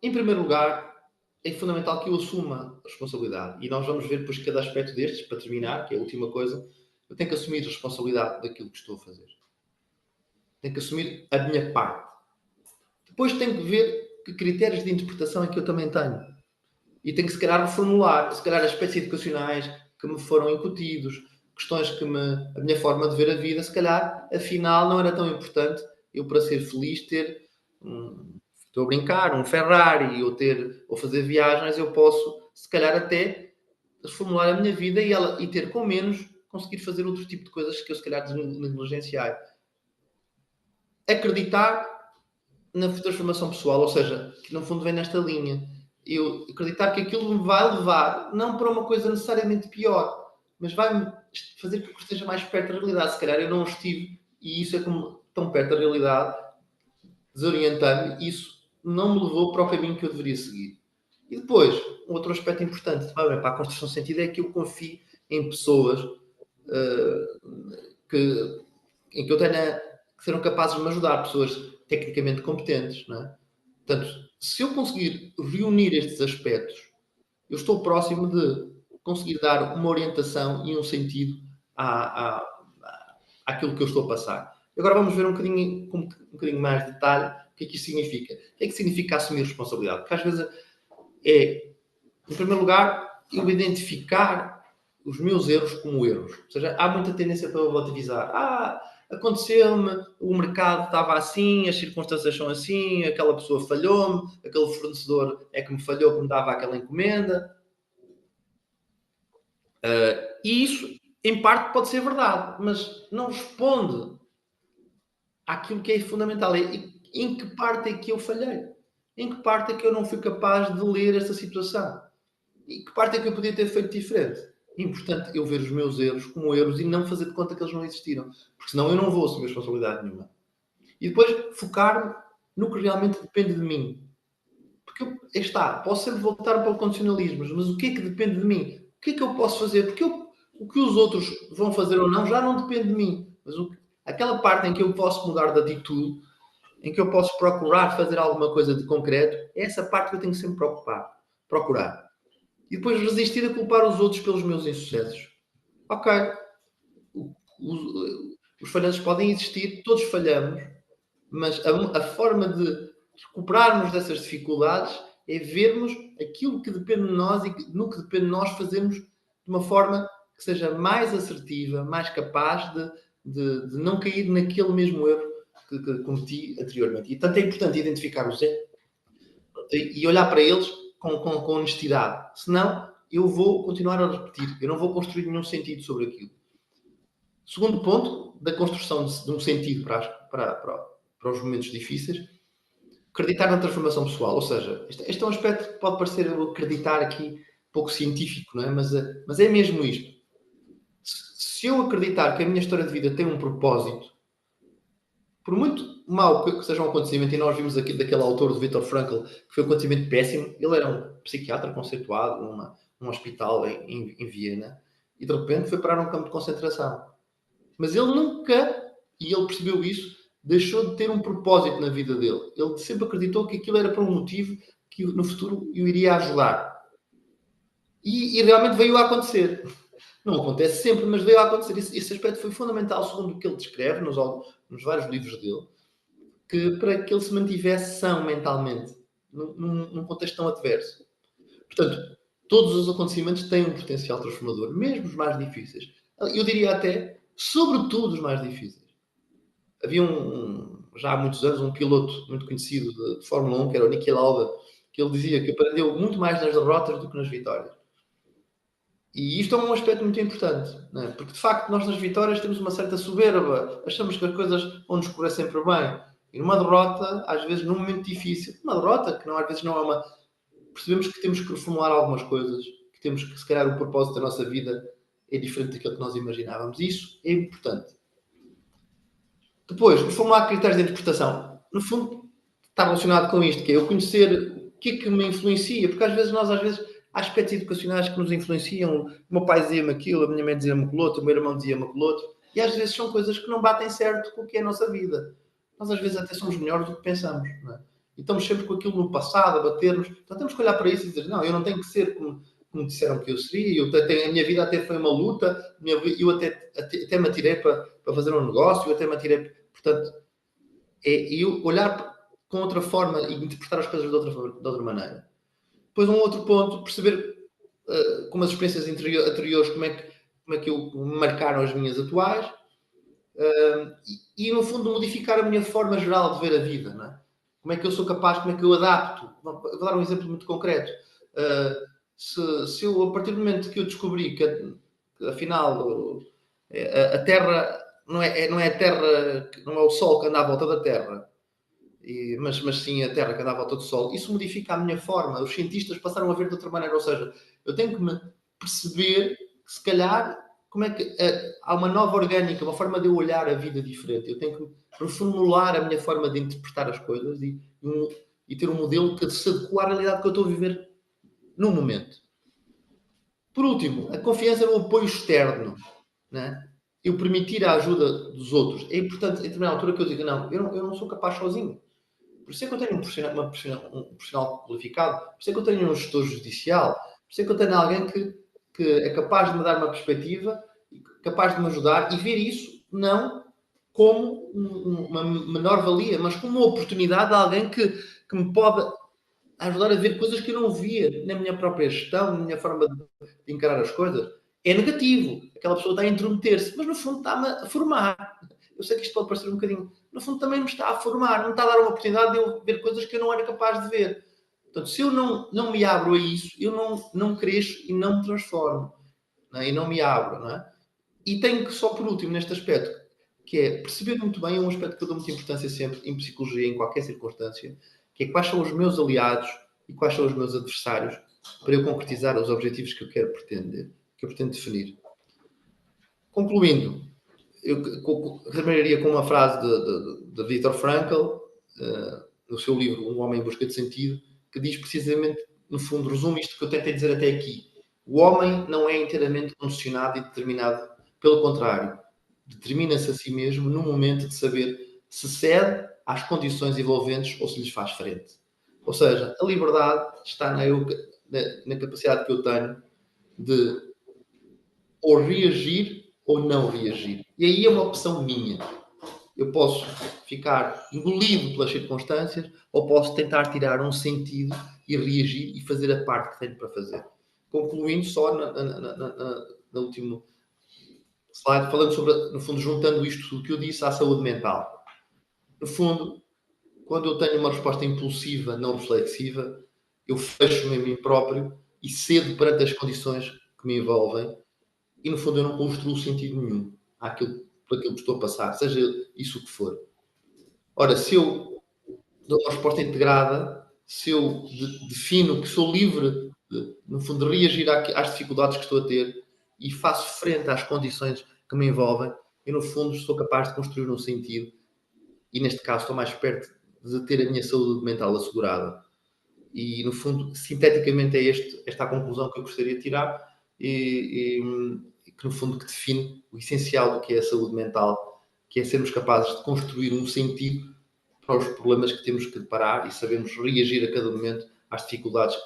Em primeiro lugar, é fundamental que eu assuma a responsabilidade. E nós vamos ver depois cada aspecto destes, para terminar, que é a última coisa. Eu tenho que assumir a responsabilidade daquilo que estou a fazer. Tenho que assumir a minha parte. Depois tenho que ver que critérios de interpretação é que eu também tenho. E tenho que, se calhar, reformular, se calhar, aspectos educacionais que me foram incutidos, questões que a minha forma de ver a vida, se calhar, afinal, não era tão importante eu, para ser feliz, ter estou a brincar, um Ferrari ou fazer viagens, eu posso, se calhar, até reformular a minha vida e ter com menos, conseguir fazer outro tipo de coisas que eu, se calhar, negligenciar. Acreditar na transformação pessoal, ou seja, que no fundo vem nesta linha. Eu acreditar que aquilo me vai levar, não para uma coisa necessariamente pior, mas vai-me fazer com que esteja mais perto da realidade. Se calhar eu não estive, e isso é como tão perto da realidade, desorientando-me, isso não me levou para o caminho que eu deveria seguir. E depois, um outro aspecto importante para a construção de sentido é que eu confio em pessoas em que eu tenha que serão capazes de me ajudar, pessoas tecnicamente competentes, não é? Portanto, se eu conseguir reunir estes aspectos, eu estou próximo de conseguir dar uma orientação e um sentido àquilo que eu estou a passar. Agora vamos ver com um bocadinho mais de detalhe o que é que isso significa. O que é que significa assumir responsabilidade? Porque às vezes em primeiro lugar, eu identificar os meus erros como erros. Ou seja, há muita tendência para eu relativizar. Aconteceu-me, o mercado estava assim, as circunstâncias são assim, aquela pessoa falhou-me, aquele fornecedor é que me falhou, que me dava aquela encomenda. E isso, em parte, pode ser verdade, mas não responde àquilo que é fundamental. Em que parte é que eu falhei? Em que parte é que eu não fui capaz de ler essa situação? E que parte é que eu podia ter feito diferente? É importante eu ver os meus erros como erros e não fazer de conta que eles não existiram. Porque senão eu não vou assumir responsabilidade nenhuma. E depois focar-me no que realmente depende de mim. Porque posso sempre voltar para o condicionalismo, mas o que é que depende de mim? O que é que eu posso fazer? Porque o que os outros vão fazer ou não já não depende de mim. Mas aquela parte em que eu posso mudar de atitude, em que eu posso procurar fazer alguma coisa de concreto, é essa parte que eu tenho que sempre procurar. E depois resistir a culpar os outros pelos meus insucessos. Ok, os falhanços podem existir, todos falhamos, mas a forma de recuperarmos dessas dificuldades é vermos aquilo que depende de nós e no que depende de nós fazermos de uma forma que seja mais assertiva, mais capaz de não cair naquele mesmo erro que cometi anteriormente. E tanto é importante identificar os erros e olhar para eles com honestidade. Senão, eu vou continuar a repetir. Eu não vou construir nenhum sentido sobre aquilo. Segundo ponto, da construção de um sentido para os momentos difíceis, acreditar na transformação pessoal. Ou seja, este é um aspecto que pode parecer eu acreditar aqui pouco científico, não é? Mas é mesmo isto. Se eu acreditar que a minha história de vida tem um propósito, por muito mau que seja um acontecimento, e nós vimos aqui daquele autor do Viktor Frankl, que foi um acontecimento péssimo, ele era um psiquiatra conceituado num hospital em Viena, e de repente foi parar num campo de concentração. Mas ele nunca, e ele percebeu isso, deixou de ter um propósito na vida dele. Ele sempre acreditou que aquilo era por um motivo que no futuro o iria ajudar. E realmente veio a acontecer. Não acontece sempre, mas veio a acontecer. Esse aspecto foi fundamental, segundo o que ele descreve nos vários livros dele, para que ele se mantivesse são mentalmente, num contexto tão adverso. Portanto, todos os acontecimentos têm um potencial transformador, mesmo os mais difíceis. Eu diria até, sobretudo os mais difíceis. Havia já há muitos anos, um piloto muito conhecido de Fórmula 1, que era o Niki Lauda, que ele dizia que aprendeu muito mais nas derrotas do que nas vitórias. E isto é um aspecto muito importante, não é? Porque de facto nós nas vitórias temos uma certa soberba, achamos que as coisas vão nos correr sempre bem. E numa derrota, às vezes num momento difícil, uma derrota que às vezes não é uma... Percebemos que temos que reformular algumas coisas, que temos que, se calhar, o propósito da nossa vida é diferente daquilo que nós imaginávamos. Isso é importante. Depois, reformular critérios de interpretação. No fundo, está relacionado com isto, que é eu conhecer o que é que me influencia, porque às vezes há aspectos educacionais que nos influenciam. O meu pai dizia-me aquilo, a minha mãe dizia-me aquilo outro, o meu irmão dizia-me aquilo outro, e às vezes são coisas que não batem certo com o que é a nossa vida. Nós às vezes até somos melhores do que pensamos, não é? E estamos sempre com aquilo no passado, a bater-nos. Então temos que olhar para isso e dizer, não, eu não tenho que ser como disseram que eu seria, a minha vida até foi uma luta, eu até me atirei para fazer um negócio, eu até me atirei... Portanto, eu olhar com outra forma e interpretar as coisas de outra maneira. Depois, um outro ponto, perceber como as experiências anteriores, como é que me marcaram as minhas atuais, e, no fundo, modificar a minha forma geral de ver a vida. Não é? Como é que eu sou capaz, como é que eu adapto. Vou dar um exemplo muito concreto. Se eu, a partir do momento que eu descobri que afinal, a Terra não é a Terra, não é o Sol que anda à volta da Terra, mas sim a Terra que anda à volta do Sol, isso modifica a minha forma. Os cientistas passaram a ver de outra maneira, ou seja, eu tenho que me perceber que, se calhar, como é que há uma nova orgânica, uma forma de eu olhar a vida diferente. Eu tenho que reformular a minha forma de interpretar as coisas e ter um modelo que se adequa à realidade que eu estou a viver no momento. Por último, a confiança no apoio externo, né? Eu permitir a ajuda dos outros. É importante, em determinada altura, que eu diga, não, eu não sou capaz sozinho. Por isso é que eu tenho um profissional qualificado, por isso é que eu tenho um gestor judicial, por isso é que eu tenho alguém que é capaz de me dar uma perspectiva, capaz de me ajudar e ver isso não como uma menor-valia, mas como uma oportunidade de alguém que me pode ajudar a ver coisas que eu não via na minha própria gestão, na minha forma de encarar as coisas. É negativo. Aquela pessoa está a intrometer-se, mas no fundo está-me a formar. Eu sei que isto pode parecer um bocadinho... No fundo também me está a formar, me está a dar uma oportunidade de eu ver coisas que eu não era capaz de ver. Portanto, se eu não me abro a isso, eu não cresço e não me transformo. Não é? E não me abro. Não é? E tenho que, só por último, neste aspecto, que é perceber muito bem, é um aspecto que eu dou muita importância sempre em psicologia, em qualquer circunstância, que é quais são os meus aliados e quais são os meus adversários para eu concretizar os objetivos que eu quero pretender, que eu pretendo definir. Concluindo, eu terminaria com uma frase de Viktor Frankl, no seu livro Um Homem em Busca de Sentido, que diz precisamente, no fundo, resume isto que eu tentei dizer até aqui. O homem não é inteiramente condicionado e determinado, pelo contrário, determina-se a si mesmo no momento de saber se cede às condições envolventes ou se lhes faz frente. Ou seja, a liberdade está na capacidade que eu tenho de ou reagir ou não reagir. E aí é uma opção minha. Eu posso ficar engolido pelas circunstâncias ou posso tentar tirar um sentido e reagir e fazer a parte que tenho para fazer. Concluindo só no último slide, falando sobre, no fundo, juntando isto tudo que eu disse à saúde mental. No fundo, quando eu tenho uma resposta impulsiva, não reflexiva, eu fecho-me em mim próprio e cedo perante as condições que me envolvem e, no fundo, eu não construo sentido nenhum por aquilo que estou a passar, seja isso o que for. Ora, se eu dou uma resposta integrada, se eu defino que sou livre, no fundo, de reagir às dificuldades que estou a ter e faço frente às condições que me envolvem, eu, no fundo, sou capaz de construir um sentido e, neste caso, estou mais perto de ter a minha saúde mental assegurada. E, no fundo, sinteticamente é esta a conclusão que eu gostaria de tirar e que, no fundo, que define o essencial do que é a saúde mental, que é sermos capazes de construir um sentido para os problemas que temos que deparar e sabemos reagir a cada momento às dificuldades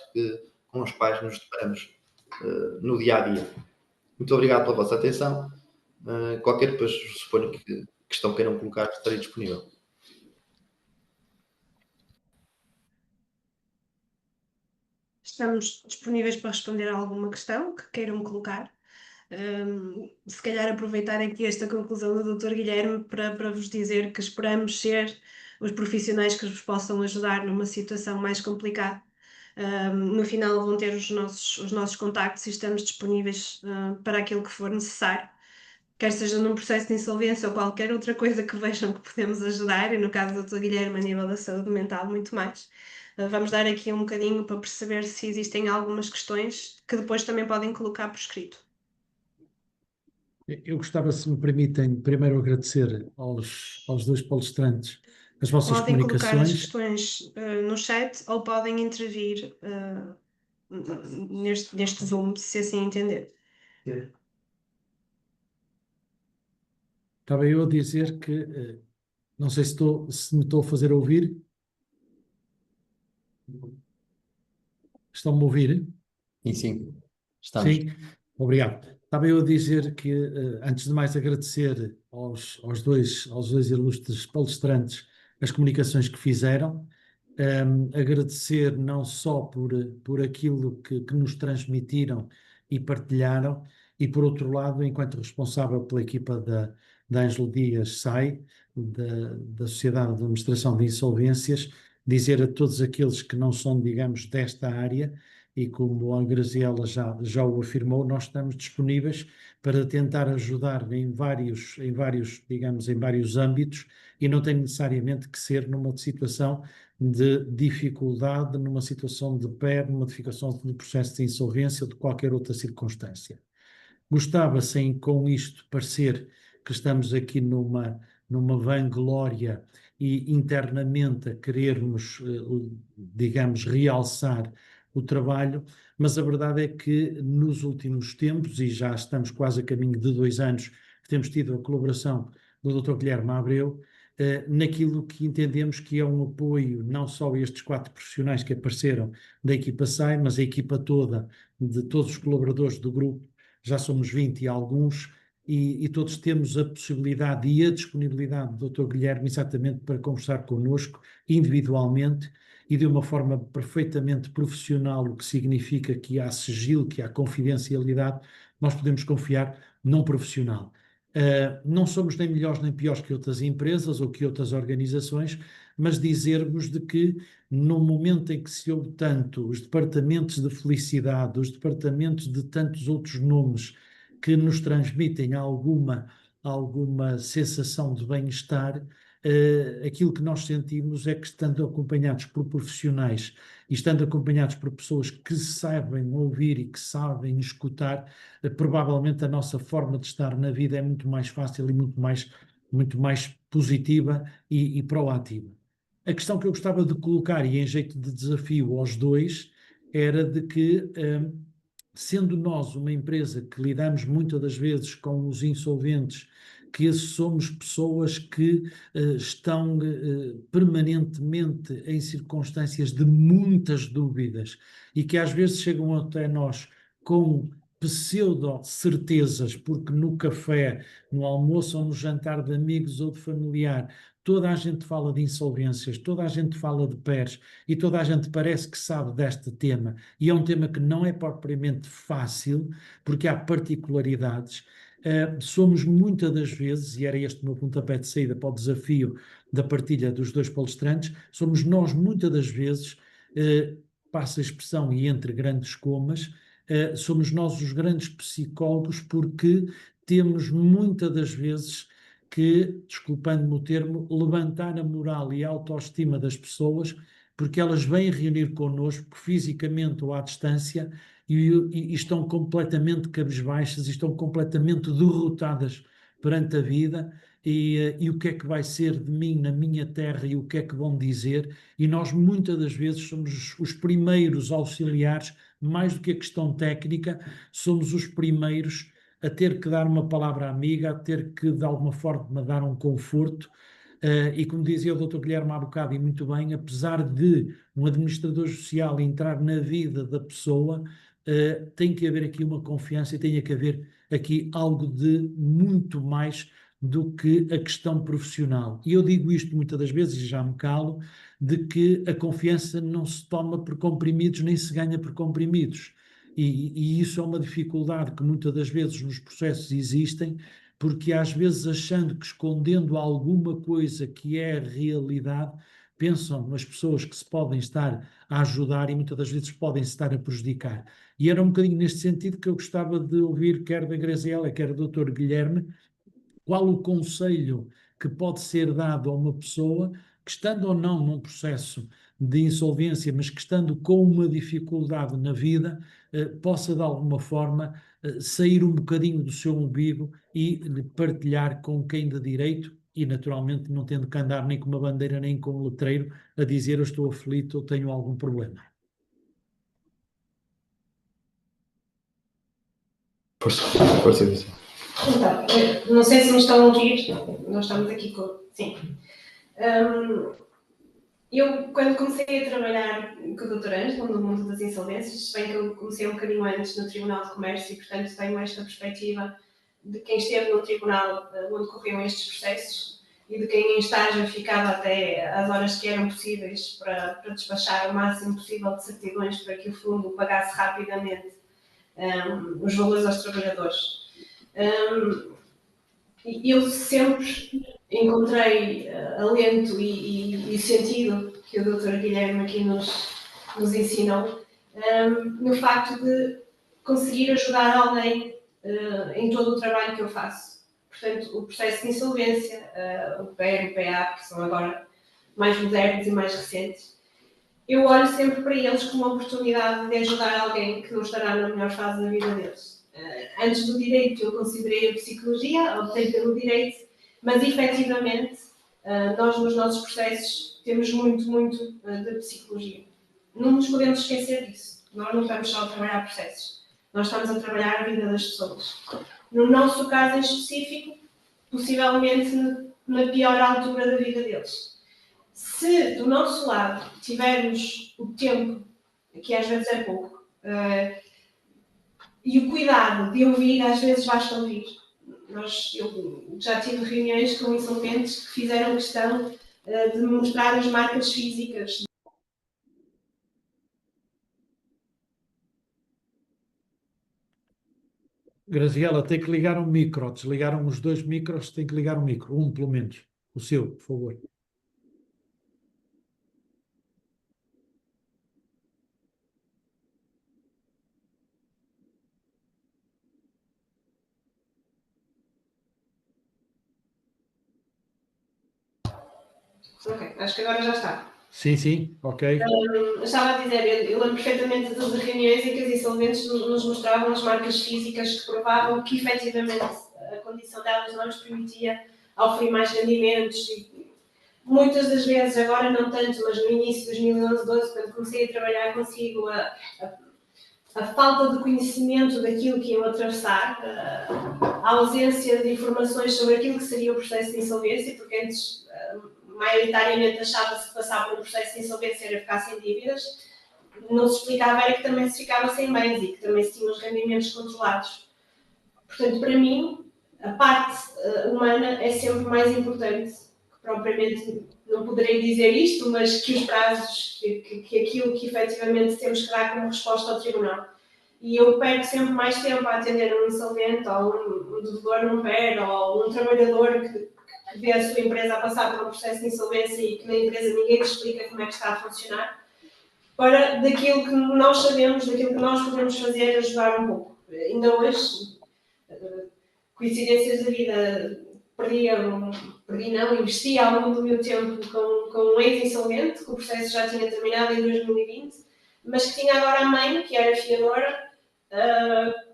com as quais nos deparamos no dia-a-dia. Muito obrigado pela vossa atenção. Qualquer depois, suponho que questão queiram colocar, estarei disponível. Estamos disponíveis para responder a alguma questão que queiram colocar. Se calhar aproveitar aqui esta conclusão do Dr. Guilherme para vos dizer que esperamos ser os profissionais que vos possam ajudar numa situação mais complicada. No final vão ter os nossos contactos e estamos disponíveis para aquilo que for necessário, quer seja num processo de insolvência ou qualquer outra coisa que vejam que podemos ajudar, e no caso do Dr. Guilherme, a nível da saúde mental, muito mais. Vamos dar aqui um bocadinho para perceber se existem algumas questões que depois também podem colocar por escrito. Eu gostava, se me permitem, primeiro agradecer aos dois palestrantes as vossas Podem colocar as comunicações. questões no chat ou podem intervir neste Zoom, se assim entender. Estava eu a dizer que, não sei se me estou a fazer ouvir. Estão-me a ouvir? Sim, estamos. Sim, obrigado. Estava eu a dizer que, antes de mais, agradecer aos dois ilustres palestrantes as comunicações que fizeram, agradecer não só por aquilo que nos transmitiram e partilharam, e por outro lado, enquanto responsável pela equipa da Ângelo Dias SAI, da Sociedade de Administração de Insolvências, dizer a todos aqueles que não são, digamos, desta área, e como a Graziela já o afirmou, nós estamos disponíveis para tentar ajudar em vários, digamos, em vários âmbitos, e não tem necessariamente que ser numa situação de dificuldade, numa situação de PER, numa situação de processo de insolvência ou de qualquer outra circunstância. Gostava, sem com isto parecer que estamos aqui numa vanglória e internamente a querermos, digamos, realçar o trabalho, mas a verdade é que nos últimos tempos, e já estamos quase a caminho de 2 anos, que temos tido a colaboração do Dr. Guilherme Abreu, naquilo que entendemos que é um apoio não só a estes 4 profissionais que apareceram da equipa SAI, mas a equipa toda, de todos os colaboradores do grupo, já somos 20 e alguns, e todos temos a possibilidade e a disponibilidade do Dr. Guilherme exatamente para conversar connosco individualmente e de uma forma perfeitamente profissional, o que significa que há sigilo, que há confidencialidade, nós podemos confiar num profissional. Não somos nem melhores nem piores que outras empresas ou que outras organizações, mas dizer-vos de que no momento em que se ouve tanto os departamentos de felicidade, os departamentos de tantos outros nomes que nos transmitem alguma sensação de bem-estar, aquilo que nós sentimos é que, estando acompanhados por profissionais e estando acompanhados por pessoas que sabem ouvir e que sabem escutar, provavelmente a nossa forma de estar na vida é muito mais fácil e muito mais positiva e proativa. A questão que eu gostava de colocar, e em jeito de desafio aos dois, era de que, sendo nós uma empresa que lidamos muitas das vezes com os insolventes, que somos pessoas que estão permanentemente em circunstâncias de muitas dúvidas e que às vezes chegam até nós com pseudo-certezas, porque no café, no almoço ou no jantar de amigos ou de familiar, toda a gente fala de insolvências, toda a gente fala de PERs e toda a gente parece que sabe deste tema. E é um tema que não é propriamente fácil, porque há particularidades. Somos muitas das vezes, e era este o meu pontapé de saída para o desafio da partilha dos dois palestrantes, somos nós muitas das vezes, passa a expressão e entre grandes comas, somos nós os grandes psicólogos, porque temos muitas das vezes que, desculpando-me o termo, levantar a moral e a autoestima das pessoas, porque elas vêm reunir connosco fisicamente ou à distância e estão completamente cabisbaixas, estão completamente derrotadas perante a vida e o que é que vai ser de mim na minha terra e o que é que vão dizer, e nós muitas das vezes somos os primeiros auxiliares, mais do que a questão técnica, somos os primeiros a ter que dar uma palavra amiga, a ter que de alguma forma dar um conforto. E como dizia o Dr. Guilherme há bocado, e muito bem, apesar de um administrador social entrar na vida da pessoa, tem que haver aqui uma confiança e tem que haver aqui algo de muito mais do que a questão profissional. E eu digo isto muitas das vezes, e já me calo, de que a confiança não se toma por comprimidos, nem se ganha por comprimidos. E isso é uma dificuldade que muitas das vezes nos processos existem, porque às vezes achando que escondendo alguma coisa que é a realidade, pensam nas pessoas que se podem estar a ajudar e muitas das vezes podem estar a prejudicar. E era um bocadinho neste sentido que eu gostava de ouvir, quer da Graziela, quer do Dr. Guilherme, qual o conselho que pode ser dado a uma pessoa que, estando ou não num processo de insolvência, mas que estando com uma dificuldade na vida, possa de alguma forma sair um bocadinho do seu umbigo e partilhar com quem de direito, e naturalmente não tendo que andar nem com uma bandeira nem com um letreiro a dizer eu estou aflito ou tenho algum problema. Força disso. Então, não sei se me estão a ouvir, nós estamos aqui com... Sim. Eu, quando comecei a trabalhar com o Dr. Ângelo no mundo das insolvências, bem que eu comecei um bocadinho antes no Tribunal de Comércio e, portanto, tenho esta perspectiva de quem esteve no tribunal onde corriam estes processos e de quem em estágio ficava até às horas que eram possíveis para despachar o máximo possível de certidões para que o fundo pagasse rapidamente os valores aos trabalhadores. E eu sempre encontrei alento e sentido que o Dr. Guilherme aqui nos ensinou no facto de conseguir ajudar alguém em todo o trabalho que eu faço. Portanto, o processo de insolvência, o PER e o PA, que são agora mais modernos e mais recentes, eu olho sempre para eles como uma oportunidade de ajudar alguém que não estará na melhor fase da vida deles. Antes do direito, eu considerei a psicologia, optei pelo direito, mas efetivamente, nós nos nossos processos temos muito de psicologia. Não nos podemos esquecer disso. Nós não estamos só a trabalhar processos, nós estamos a trabalhar a vida das pessoas. No nosso caso em específico, possivelmente na pior altura da vida deles. Se do nosso lado tivermos o tempo, que às vezes é pouco, e o cuidado de ouvir, às vezes basta ouvir. Eu já tive reuniões com insolventes que fizeram questão de mostrar as marcas físicas. Graziela, tem que ligar um micro. Desligaram os 2 micros, tem que ligar um micro. Um, pelo menos. O seu, por favor. Ok, acho que agora já está. Sim, ok. Estava a dizer, eu lembro perfeitamente das reuniões em que os insolventes nos mostravam as marcas físicas que provavam que efetivamente a condição delas não lhes permitia oferir mais rendimentos. E muitas das vezes, agora não tanto, mas no início de 2011, 12, quando comecei a trabalhar consigo, a falta de conhecimento daquilo que iam atravessar, a ausência de informações sobre aquilo que seria o processo de insolvência, porque antes maioritariamente achava-se que passar por um processo de insolvência era ficar sem dívidas, não se explicava era que também se ficava sem bens e que também se tinham os rendimentos controlados. Portanto, para mim, a parte humana é sempre mais importante, que propriamente, não poderei dizer isto, mas que os prazos, que aquilo que efetivamente temos que dar como resposta ao tribunal. E eu perco sempre mais tempo a atender um insolvente, ou um devedor não PER, ou um trabalhador que vê a sua empresa a passar por um processo de insolvência e que na empresa ninguém lhe explica como é que está a funcionar, para daquilo que nós sabemos, daquilo que nós podemos fazer, ajudar um pouco. Ainda hoje, coincidências da vida, investi ao longo do meu tempo com um ex-insolvente, que o processo já tinha terminado em 2020, mas que tinha agora a mãe, que era fiadora,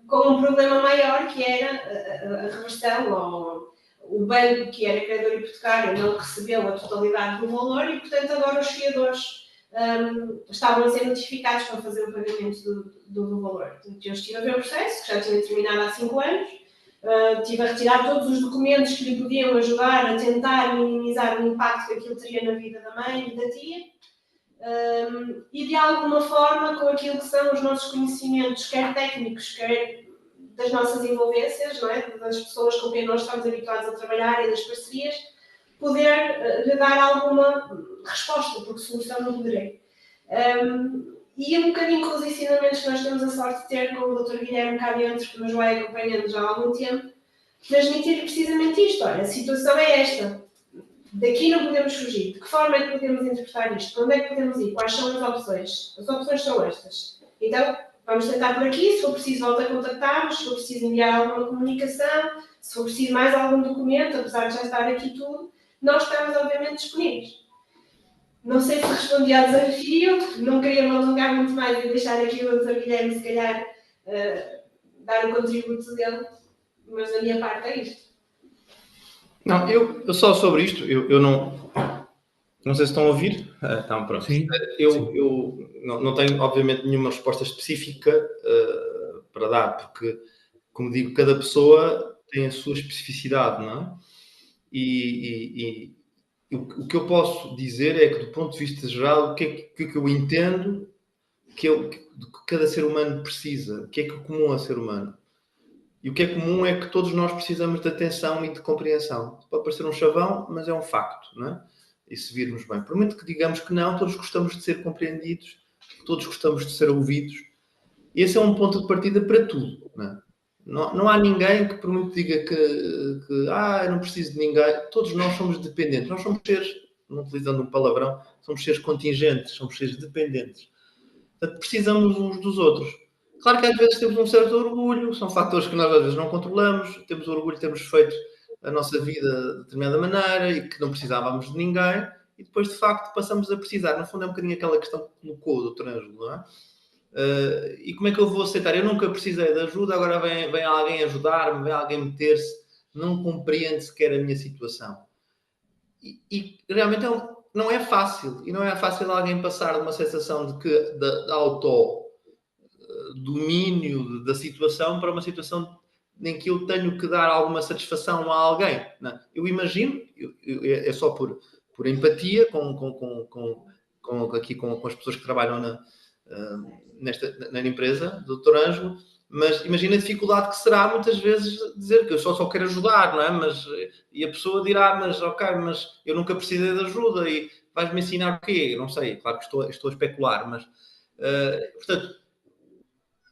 com um problema maior, que era a reversão, ou o banco, que era credor hipotecário, não recebeu a totalidade do valor e, portanto, agora os fiadores estavam a ser notificados para fazer o pagamento do valor. Portanto, eu estive a ver o processo, que já tinha terminado há 5 anos, estive a retirar todos os documentos que lhe podiam ajudar a tentar minimizar o impacto que aquilo teria na vida da mãe e da tia. E de alguma forma, com aquilo que são os nossos conhecimentos, quer técnicos, quer das nossas envolvências, não é? Das pessoas com quem nós estamos habituados a trabalhar e das parcerias, poder lhe dar alguma resposta, porque solução não poderei. E um bocadinho com os ensinamentos que nós temos a sorte de ter com o Dr. Guilherme cá dentro, que nos vai acompanhando já há algum tempo, transmitir precisamente isto. Olha, a situação é esta. Daqui não podemos fugir. De que forma é que podemos interpretar isto? Para onde é que podemos ir? Quais são as opções? As opções são estas. Então, vamos tentar por aqui. Se for preciso, volta a contactar-nos. Se for preciso enviar alguma comunicação, se for preciso mais algum documento, apesar de já estar aqui tudo, nós estamos, obviamente, disponíveis. Não sei se respondi ao desafio. Não queria me alongar muito mais e deixar aqui o Dr. Guilherme, se calhar, dar o contributo dele. Mas da minha parte é isto. Não, eu só sobre isto, eu não sei se estão a ouvir. Então, pronto. Sim. Eu não tenho, obviamente, nenhuma resposta específica para dar, porque, como digo, cada pessoa tem a sua especificidade, não é? E o que eu posso dizer é que, do ponto de vista geral, o que é que eu entendo que cada ser humano precisa, o que é que é comum a ser humano. E o que é comum é que todos nós precisamos de atenção e de compreensão. Pode parecer um chavão, mas é um facto, não é? E se virmos bem. Por muito que digamos que não, todos gostamos de ser compreendidos, todos gostamos de ser ouvidos. E esse é um ponto de partida para tudo, não é? Não há ninguém que, por muito diga que eu não preciso de ninguém. Todos nós somos dependentes. Nós somos seres, não utilizando um palavrão, somos seres contingentes, somos seres dependentes. Portanto, precisamos uns dos outros. Claro que às vezes temos um certo orgulho, são fatores que nós às vezes não controlamos, temos orgulho de termos feito a nossa vida de determinada maneira e que não precisávamos de ninguém, e depois de facto passamos a precisar. No fundo é um bocadinho aquela questão que colocou o Dr. Ângelo, não é? E como é que eu vou aceitar? Eu nunca precisei de ajuda, agora vem alguém ajudar-me, vem alguém meter-se, não compreende sequer a minha situação. E realmente não é fácil, e não é fácil alguém passar de uma sensação de auto domínio da situação para uma situação em que eu tenho que dar alguma satisfação a alguém. Não. Eu imagino, é só por empatia aqui com as pessoas que trabalham na empresa do Dr. Ângelo, mas imagina a dificuldade que será muitas vezes dizer que eu só quero ajudar, não é? E a pessoa dirá, mas ok, mas eu nunca precisei de ajuda e vais-me ensinar o quê? Eu não sei, claro que estou a especular, mas portanto,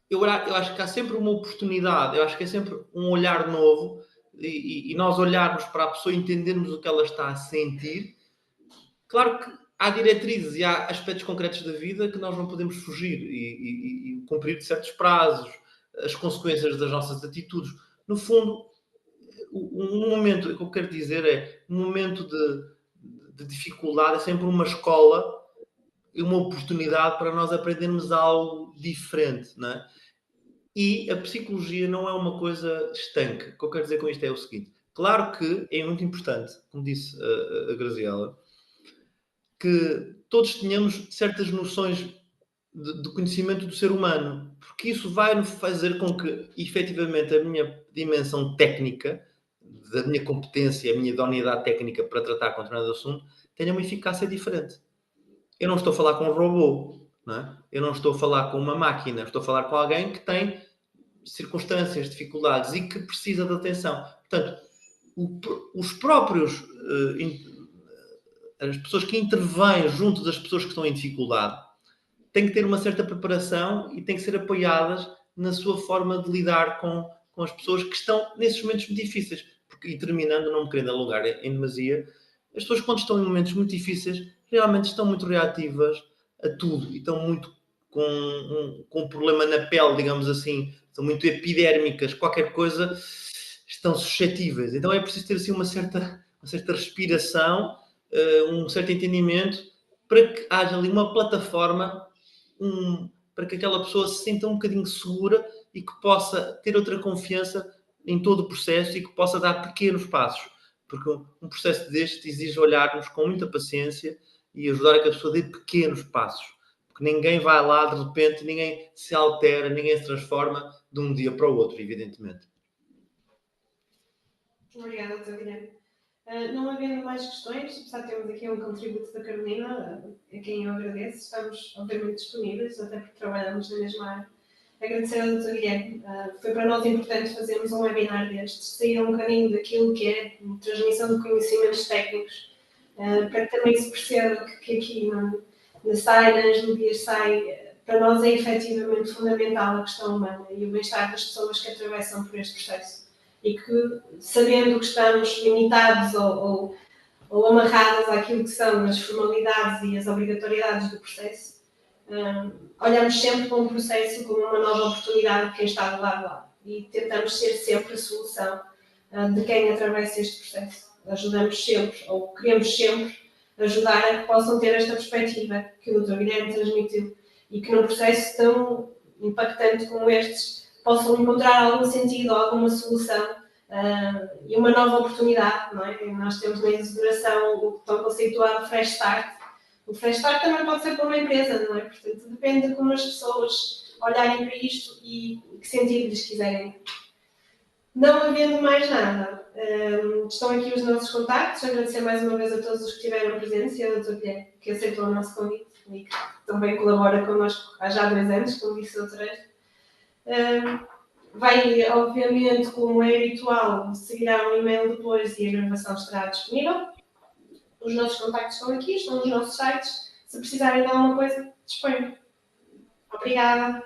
eu acho que há sempre uma oportunidade, eu acho que é sempre um olhar novo e nós olharmos para a pessoa e entendermos o que ela está a sentir. Claro que há diretrizes e há aspectos concretos da vida que nós não podemos fugir e cumprir de certos prazos, as consequências das nossas atitudes. No fundo, um momento, o que eu quero dizer é, um momento de dificuldade é sempre uma escola e uma oportunidade para nós aprendermos algo diferente, não é? E a psicologia não é uma coisa estanque. O que eu quero dizer com isto é o seguinte. Claro que é muito importante, como disse a Graziela, que todos tenhamos certas noções de conhecimento do ser humano, porque isso vai fazer com que, efetivamente, a minha dimensão técnica, da minha competência, a minha idoneidade técnica para tratar com determinado assunto, tenha uma eficácia diferente. Eu não estou a falar com um robô, não é? Eu não estou a falar com uma máquina, estou a falar com alguém que tem circunstâncias, dificuldades e que precisa de atenção. Portanto, os próprios, as pessoas que intervêm junto das pessoas que estão em dificuldade têm que ter uma certa preparação e têm que ser apoiadas na sua forma de lidar com as pessoas que estão nesses momentos difíceis. Porque, e terminando, não me querendo alongar em demasia, as pessoas quando estão em momentos muito difíceis realmente estão muito reativas a tudo e estão muito com um problema na pele, digamos assim, estão muito epidérmicas, qualquer coisa, estão suscetíveis. Então é preciso ter assim uma certa respiração, um certo entendimento, para que haja ali uma plataforma, para que aquela pessoa se sinta um bocadinho segura e que possa ter outra confiança em todo o processo e que possa dar pequenos passos. Porque um processo deste exige olharmos com muita paciência e ajudar a que a pessoa dê pequenos passos. Porque ninguém vai lá, de repente, ninguém se altera, ninguém se transforma de um dia para o outro, evidentemente. Obrigada, Dr. Guilherme. Não havendo mais questões, apesar de termos aqui um contributo da Carolina, a quem eu agradeço, estamos obviamente disponíveis, até porque trabalhamos na mesma área. Agradecer ao Dr. Guilherme. Foi para nós importante fazermos um webinar destes, sair um bocadinho daquilo que é transmissão de conhecimentos técnicos, para que também se perceba que aqui na SAI, nas Ludias SAI, para nós é efetivamente fundamental a questão humana e o bem-estar das pessoas que atravessam por este processo. E que, sabendo que estamos limitados ou amarradas àquilo que são as formalidades e as obrigatoriedades do processo, olhamos sempre para um processo como uma nova oportunidade de quem está do lado lá e tentamos ser sempre a solução de quem atravessa este processo. Ajudamos sempre, ou queremos sempre, ajudar a que possam ter esta perspectiva que o Dr. Guilherme transmitiu e que num processo tão impactante como estes possam encontrar algum sentido, alguma solução e uma nova oportunidade, não é? Nós temos na exodoração o tão conceituado Fresh Start. O Fresh Start também pode ser para uma empresa, não é? Portanto, depende de como as pessoas olharem para isto e que sentido lhes quiserem. Não havendo mais nada, estão aqui os nossos contactos. Agradecer mais uma vez a todos os que estiveram presentes e ao Dr. Guilherme, que aceitou o nosso convite e que também colabora connosco há já 2 anos, como disse o Dr. Vai, obviamente, como é habitual, seguirá um e-mail depois e a gravação estará disponível. Os nossos contactos estão aqui, estão nos nossos sites. Se precisarem de alguma coisa, disponham. Obrigada.